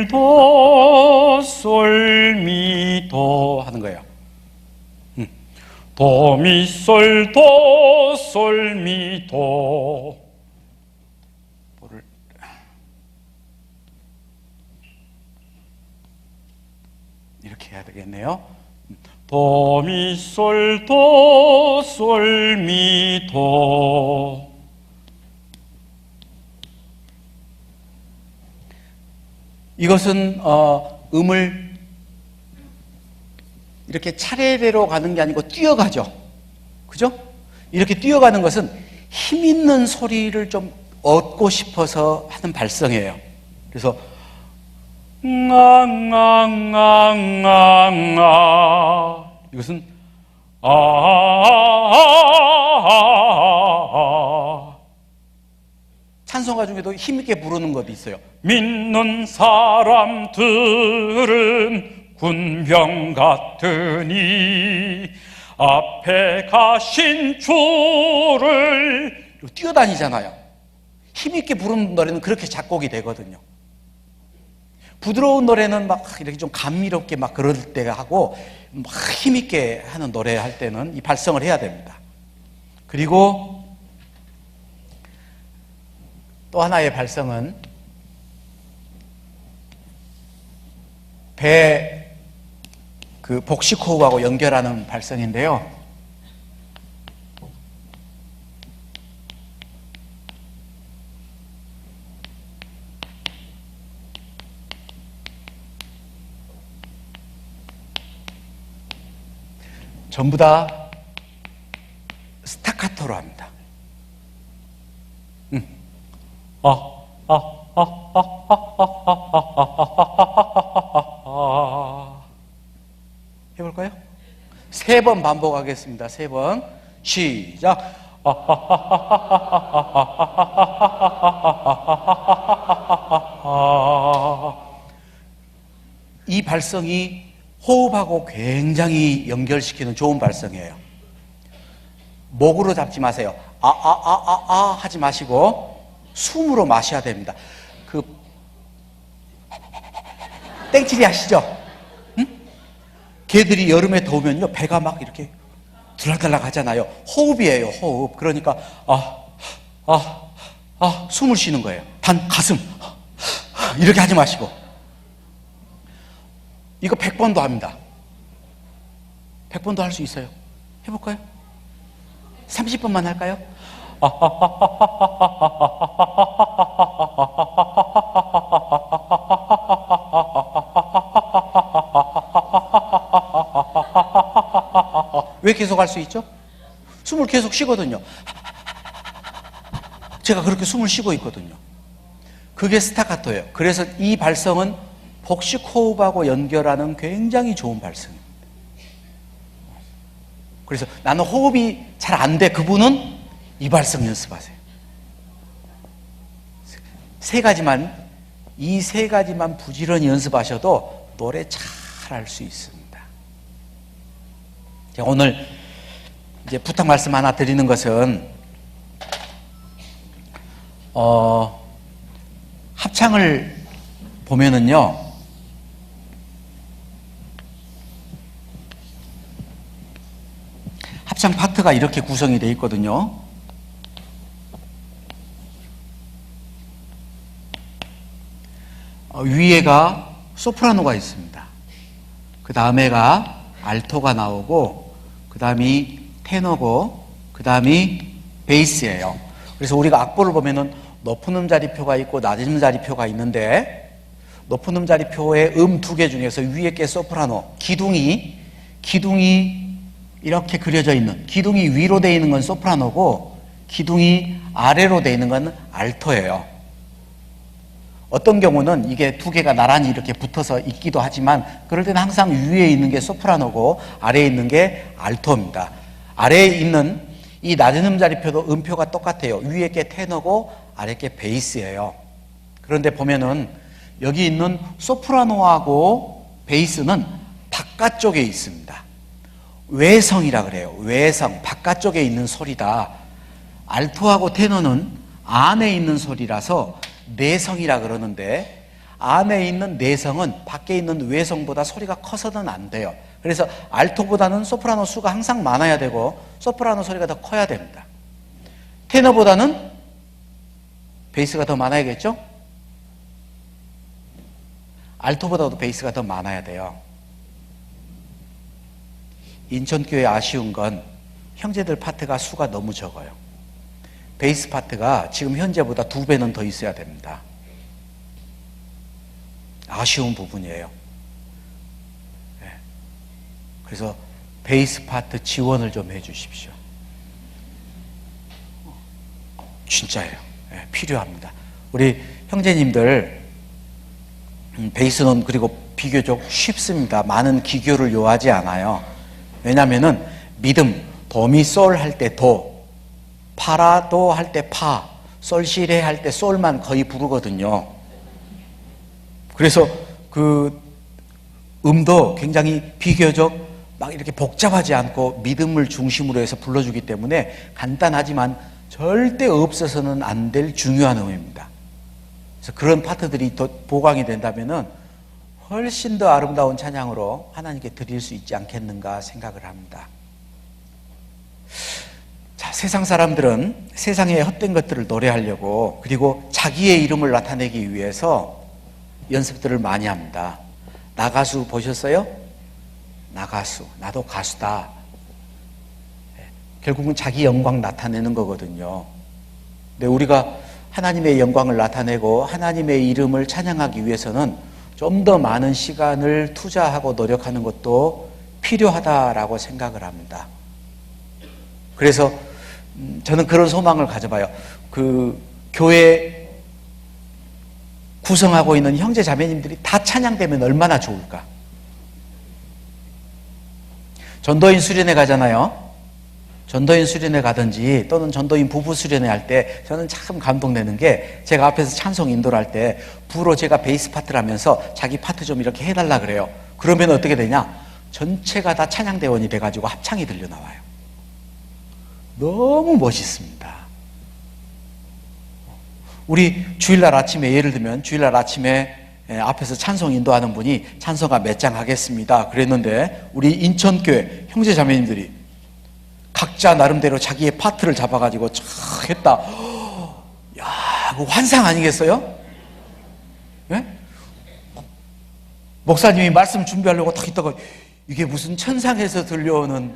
도미솔도 솔미도 하는 거예요. 도미솔도 솔미도 이렇게 해야 되겠네요. 도미솔도 솔미도 이것은 음을 이렇게 차례대로 가는 게 아니고 뛰어가죠. 그죠? 이렇게 뛰어가는 것은 힘 있는 소리를 좀 얻고 싶어서 하는 발성이에요. 그래서 이것은 찬송가 중에도 힘있게 부르는 것도 있어요. 믿는 사람들은 군병 같으니 앞에 가신 주를 뛰어다니잖아요. 힘있게 부르는 노래는 그렇게 작곡이 되거든요. 부드러운 노래는 막 이렇게 좀 감미롭게 막 그럴 때가 하고 막 힘있게 하는 노래 할 때는 이 발성을 해야 됩니다. 그리고 또 하나의 발성은 배 그 복식호흡하고 연결하는 발성인데요. 전부 다 스타카토로 합니다. 해볼까요? 3번 반복하겠습니다. 3번 시작. 이 발성이 호흡하고 굉장히 연결시키는 좋은 발성이에요. 목으로 잡지 마세요. 하지 마시고 숨으로 마셔야 됩니다. 그 땡치리 아시죠? 응? 개들이 여름에 더우면요 배가 막 이렇게 들락들락 하잖아요. 호흡이에요, 호흡. 그러니까 숨을 쉬는 거예요. 단 가슴 이렇게 하지 마시고. 이거 100번도 합니다. 100번도 할 수 있어요. 해볼까요? 30번만 할까요? 왜 계속 할 수 있죠? 숨을 계속 쉬거든요. 제가 그렇게 숨을 쉬고 있거든요. 그게 스타카토예요. 그래서 이 발성은 복식 호흡하고 연결하는 굉장히 좋은 발성입니다. 그래서 나는 호흡이 잘 안 돼. 그분은 이발성 연습하세요. 이 세 가지만 부지런히 연습하셔도 노래 잘 할 수 있습니다. 제가 오늘 이제 부탁 말씀 하나 드리는 것은, 합창을 보면은요, 합창 파트가 이렇게 구성이 되어 있거든요. 위에가 소프라노가 있습니다. 그 다음에가 알토가 나오고, 그 다음이 테너고, 그 다음이 베이스예요. 그래서 우리가 악보를 보면은 높은 음자리표가 있고 낮은 음자리표가 있는데, 높은 음자리표의 두 개 중에서 위에 게 소프라노, 기둥이 이렇게 그려져 있는, 기둥이 위로 되어 있는 건 소프라노고 기둥이 아래로 되어 있는 건 알토예요. 어떤 경우는 이게 두 개가 나란히 이렇게 붙어서 있기도 하지만, 그럴 때는 항상 위에 있는 게 소프라노고 아래에 있는 게 알토입니다. 아래에 있는 이 낮은 음자리표도 음표가 똑같아요. 위에 게 테너고 아래 게 베이스예요. 그런데 보면은 여기 있는 소프라노하고 베이스는 바깥쪽에 있습니다. 외성이라 그래요. 외성, 바깥쪽에 있는 소리다. 알토하고 테너는 안에 있는 소리라서 내성이라 그러는데, 안에 있는 내성은 밖에 있는 외성보다 소리가 커서는 안 돼요. 그래서 알토보다는 소프라노 수가 항상 많아야 되고 소프라노 소리가 더 커야 됩니다. 테너보다는 베이스가 더 많아야겠죠? 알토보다도 베이스가 더 많아야 돼요. 인천교회 아쉬운 건 형제들 파트가 수가 너무 적어요. 베이스 파트가 지금 현재보다 2배는 더 있어야 됩니다. 아쉬운 부분이에요. 네. 그래서 베이스 파트 지원을 좀 해주십시오. 진짜예요. 네, 필요합니다. 우리 형제님들 베이스는 그리고 비교적 쉽습니다. 많은 기교를 요하지 않아요. 왜냐하면은 믿음, 도미솔 할 때 도, 파라도 할 때 파, 솔시레 할 때 솔만 거의 부르거든요. 그래서 그 음도 굉장히 비교적 막 이렇게 복잡하지 않고 믿음을 중심으로 해서 불러주기 때문에 간단하지만 절대 없어서는 안 될 중요한 음입니다. 그래서 그런 파트들이 더 보강이 된다면은 훨씬 더 아름다운 찬양으로 하나님께 드릴 수 있지 않겠는가 생각을 합니다. 자, 세상 사람들은 세상의 헛된 것들을 노래하려고, 그리고 자기의 이름을 나타내기 위해서 연습들을 많이 합니다. 나가수 보셨어요? 나가수, 나도 가수다. 결국은 자기 영광 나타내는 거거든요. 근데 우리가 하나님의 영광을 나타내고 하나님의 이름을 찬양하기 위해서는 좀 더 많은 시간을 투자하고 노력하는 것도 필요하다라고 생각을 합니다. 그래서 저는 그런 소망을 가져봐요. 그 교회 구성하고 있는 형제 자매님들이 다 찬양되면 얼마나 좋을까. 전도인 수련회 가잖아요. 전도인 수련회 가든지 또는 전도인 부부 수련회 할 때 저는 참 감동되는 게, 제가 앞에서 찬송 인도를 할 때 부로 제가 베이스 파트를 하면서 자기 파트 좀 이렇게 해달라 그래요. 그러면 어떻게 되냐? 전체가 다 찬양대원이 돼가지고 합창이 들려 나와요. 너무 멋있습니다. 우리 주일날 아침에, 예를 들면 주일날 아침에 앞에서 찬송 인도하는 분이 찬송가 몇 장 하겠습니다 그랬는데, 우리 인천교회 형제 자매님들이 각자 나름대로 자기의 파트를 잡아가지고 촥 했다. 야, 그 환상 아니겠어요? 네? 목사님이 말씀 준비하려고 탁 있다가 이게 무슨 천상에서 들려오는,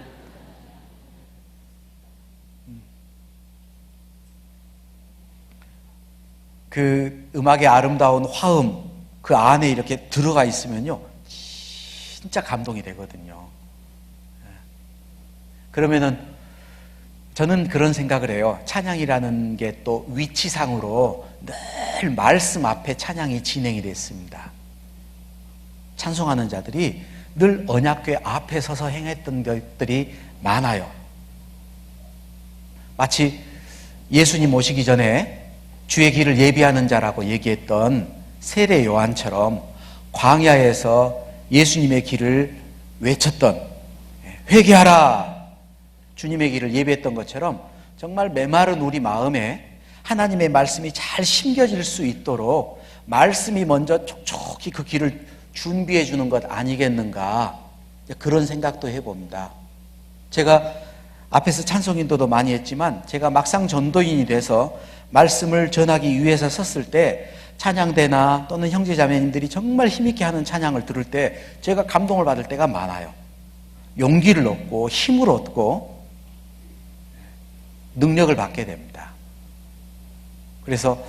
그 음악의 아름다운 화음 그 안에 이렇게 들어가 있으면요 진짜 감동이 되거든요. 그러면은 저는 그런 생각을 해요. 찬양이라는 게 또 위치상으로 늘 말씀 앞에 찬양이 진행이 됐습니다. 찬송하는 자들이 늘 언약궤 앞에 서서 행했던 것들이 많아요. 마치 예수님 오시기 전에 주의 길을 예비하는 자라고 얘기했던 세례 요한처럼 광야에서 예수님의 길을 외쳤던, 회개하라, 주님의 길을 예비했던 것처럼 정말 메마른 우리 마음에 하나님의 말씀이 잘 심겨질 수 있도록 말씀이 먼저 촉촉히 그 길을 준비해 주는 것 아니겠는가, 그런 생각도 해봅니다. 제가 앞에서 찬송 인도도 많이 했지만 제가 막상 전도인이 돼서 말씀을 전하기 위해서 섰을 때 찬양대나 또는 형제자매님들이 정말 힘있게 하는 찬양을 들을 때 제가 감동을 받을 때가 많아요. 용기를 얻고 힘을 얻고 능력을 받게 됩니다. 그래서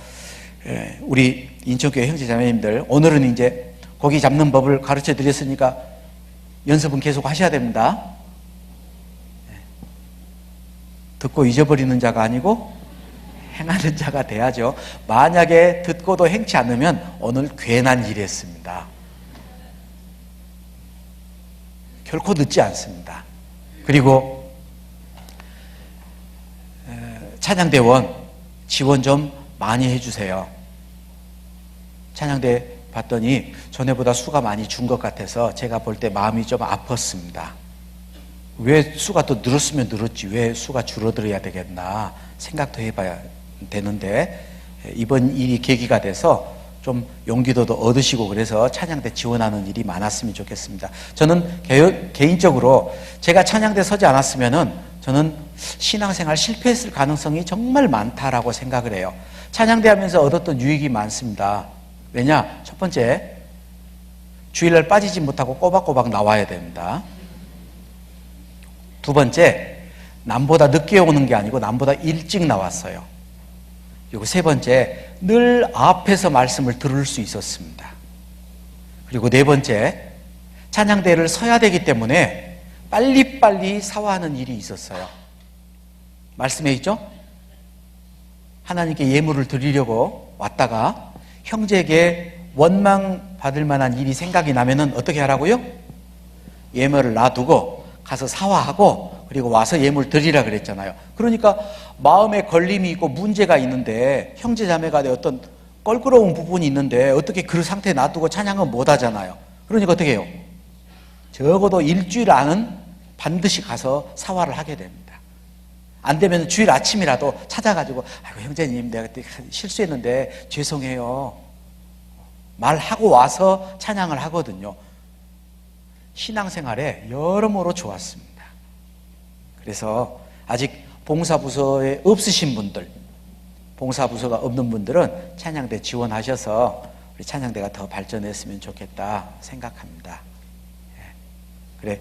우리 인천교회 형제자매님들, 오늘은 이제 고기 잡는 법을 가르쳐 드렸으니까 연습은 계속 하셔야 됩니다. 듣고 잊어버리는 자가 아니고 행하는 자가 돼야죠. 만약에 듣고도 행치 않으면 오늘 괜한 일이 했습니다. 결코 늦지 않습니다. 그리고 찬양대원 지원 좀 많이 해주세요. 찬양대 봤더니 전에보다 수가 많이 준 것 같아서 제가 볼 때 마음이 좀 아팠습니다. 왜 수가 또 늘었으면 늘었지 왜 수가 줄어들어야 되겠나 생각도 해봐야 되는데, 이번 일이 계기가 돼서 좀 용기도 더 얻으시고 그래서 찬양대 지원하는 일이 많았으면 좋겠습니다. 저는 개인적으로 제가 찬양대 서지 않았으면은 저는 신앙생활 실패했을 가능성이 정말 많다라고 생각을 해요. 찬양대 하면서 얻었던 유익이 많습니다. 왜냐? 첫 번째, 주일날 빠지지 못하고 꼬박꼬박 나와야 됩니다. 두 번째, 남보다 늦게 오는 게 아니고 남보다 일찍 나왔어요. 그리고 세 번째, 늘 앞에서 말씀을 들을 수 있었습니다. 그리고 네 번째, 찬양대를 서야 되기 때문에 빨리빨리 사화하는 일이 있었어요. 말씀에 있죠? 하나님께 예물을 드리려고 왔다가 형제에게 원망 받을 만한 일이 생각이 나면은 어떻게 하라고요? 예물을 놔두고 가서 사화하고 그리고 와서 예물 드리라 그랬잖아요. 그러니까 마음에 걸림이 있고 문제가 있는데, 형제 자매가 어떤 껄끄러운 부분이 있는데 어떻게 그 상태에 놔두고 찬양은 못 하잖아요. 그러니까 어떻게 해요? 적어도 일주일 안은 반드시 가서 사화를 하게 됩니다. 안 되면 주일 아침이라도 찾아가지고, 아이고 형제님 내가 그때 실수했는데 죄송해요, 말하고 와서 찬양을 하거든요. 신앙생활에 여러모로 좋았습니다. 그래서 아직 봉사부서에 없으신 분들, 봉사부서가 없는 분들은 찬양대 지원하셔서 우리 찬양대가 더 발전했으면 좋겠다 생각합니다. 그래,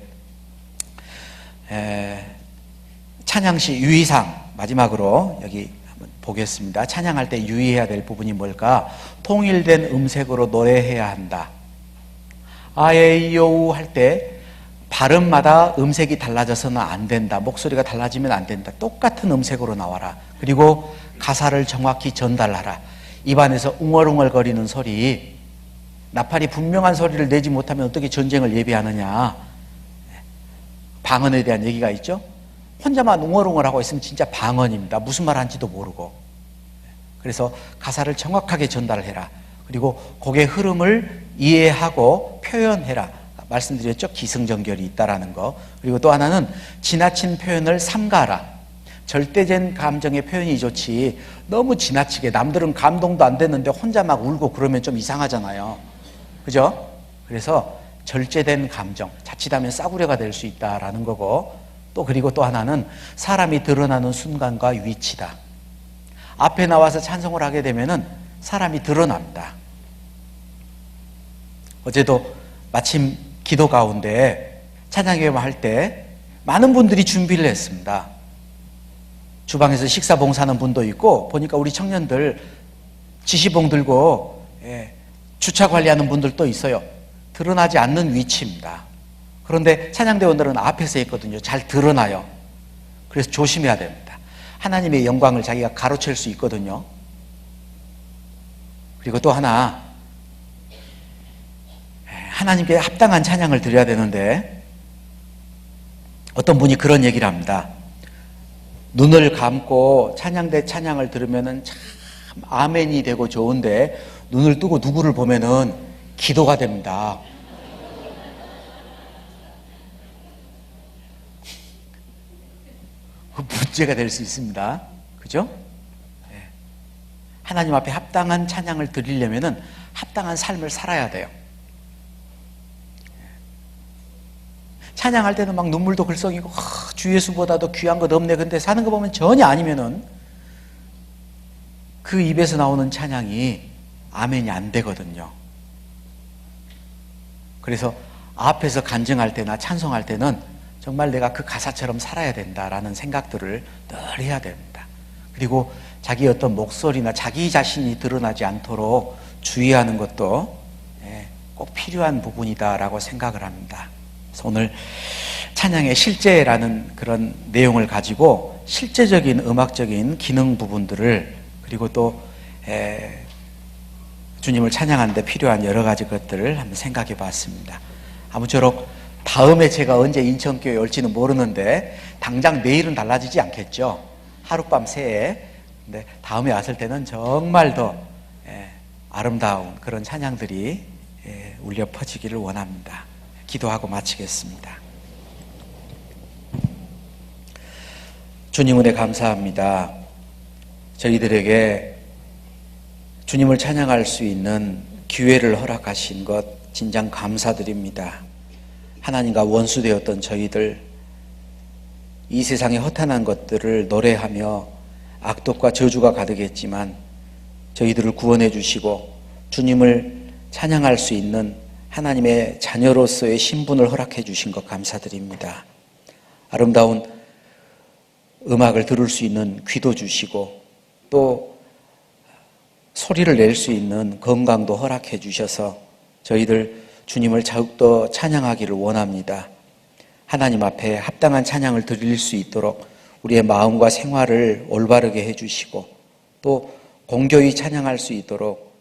찬양시 유의사항 마지막으로 여기 한번 보겠습니다. 찬양할 때 유의해야 될 부분이 뭘까? 통일된 음색으로 노래해야 한다. 아에이오우 할 때 발음마다 음색이 달라져서는 안 된다. 목소리가 달라지면 안 된다. 똑같은 음색으로 나와라. 그리고 가사를 정확히 전달하라. 입안에서 웅얼웅얼거리는 소리, 나팔이 분명한 소리를 내지 못하면 어떻게 전쟁을 예비하느냐. 방언에 대한 얘기가 있죠. 혼자만 웅얼웅얼하고 있으면 진짜 방언입니다. 무슨 말 하는지도 모르고. 그래서 가사를 정확하게 전달해라. 그리고 곡의 흐름을 이해하고 표현해라. 말씀드렸죠? 기승전결이 있다라는 거. 그리고 또 하나는 지나친 표현을 삼가라. 절대된 감정의 표현이 좋지, 너무 지나치게 남들은 감동도 안 됐는데 혼자 막 울고 그러면 좀 이상하잖아요. 그죠? 그래서 절제된 감정, 자칫하면 싸구려가 될 수 있다라는 거고, 또 그리고 또 하나는 사람이 드러나는 순간과 위치다. 앞에 나와서 찬송을 하게 되면은 사람이 드러납니다. 어제도 마침 기도 가운데 찬양예배 할 때 많은 분들이 준비를 했습니다. 주방에서 식사 봉사하는 분도 있고, 보니까 우리 청년들 지시봉 들고 주차 관리하는 분들도 있어요. 드러나지 않는 위치입니다. 그런데 찬양대원들은 앞에서 했거든요. 잘 드러나요. 그래서 조심해야 됩니다. 하나님의 영광을 자기가 가로챌 수 있거든요. 그리고 또 하나, 하나님께 합당한 찬양을 드려야 되는데 어떤 분이 그런 얘기를 합니다. 눈을 감고 찬양대 찬양을 들으면은 참 아멘이 되고 좋은데 눈을 뜨고 누구를 보면은 기도가 됩니다. 문제가 될 수 있습니다. 그죠? 하나님 앞에 합당한 찬양을 드리려면은 합당한 삶을 살아야 돼요. 찬양할 때는 막 눈물도 글썽이고 주 예수보다도 귀한 것 없네. 근데 사는 거 보면 전혀 아니면은 그 입에서 나오는 찬양이 아멘이 안 되거든요. 그래서 앞에서 간증할 때나 찬송할 때는 정말 내가 그 가사처럼 살아야 된다라는 생각들을 늘 해야 됩니다. 그리고 자기 어떤 목소리나 자기 자신이 드러나지 않도록 주의하는 것도 꼭 필요한 부분이다라고 생각을 합니다. 그래서 오늘 찬양의 실제라는 그런 내용을 가지고 실제적인 음악적인 기능 부분들을 그리고 또 주님을 찬양하는 데 필요한 여러 가지 것들을 한번 생각해 봤습니다. 아무쪼록 다음에 제가 언제 인천교회 올지는 모르는데 당장 내일은 달라지지 않겠죠. 하룻밤 새에. 근데 다음에 왔을 때는 정말 더 아름다운 그런 찬양들이 울려 퍼지기를 원합니다. 기도하고 마치겠습니다. 주님 은혜 감사합니다. 저희들에게 주님을 찬양할 수 있는 기회를 허락하신 것 진정 감사드립니다. 하나님과 원수되었던 저희들, 이 세상의 허탄한 것들을 노래하며 악독과 저주가 가득했지만 저희들을 구원해 주시고 주님을 찬양할 수 있는 하나님의 자녀로서의 신분을 허락해 주신 것 감사드립니다. 아름다운 음악을 들을 수 있는 귀도 주시고 또 소리를 낼 수 있는 건강도 허락해 주셔서 저희들 주님을 더욱더 찬양하기를 원합니다. 하나님 앞에 합당한 찬양을 드릴 수 있도록 우리의 마음과 생활을 올바르게 해주시고 또 공교히 찬양할 수 있도록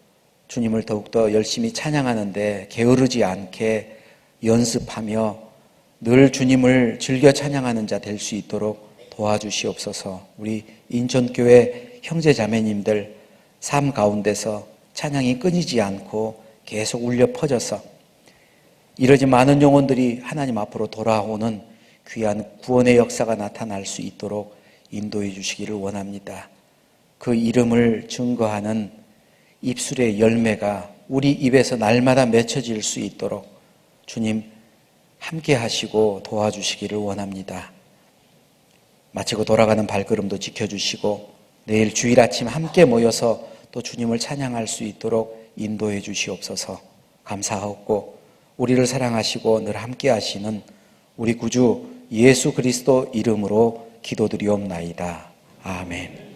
주님을 더욱더 열심히 찬양하는데 게으르지 않게 연습하며 늘 주님을 즐겨 찬양하는 자 될 수 있도록 도와주시옵소서. 우리 인천교회 형제자매님들 삶 가운데서 찬양이 끊이지 않고 계속 울려 퍼져서 이러지 많은 영혼들이 하나님 앞으로 돌아오는 귀한 구원의 역사가 나타날 수 있도록 인도해 주시기를 원합니다. 그 이름을 증거하는 입술의 열매가 우리 입에서 날마다 맺혀질 수 있도록 주님 함께 하시고 도와주시기를 원합니다. 마치고 돌아가는 발걸음도 지켜주시고 내일 주일 아침 함께 모여서 또 주님을 찬양할 수 있도록 인도해 주시옵소서. 감사하고 우리를 사랑하시고 늘 함께 하시는 우리 구주 예수 그리스도 이름으로 기도드리옵나이다. 아멘.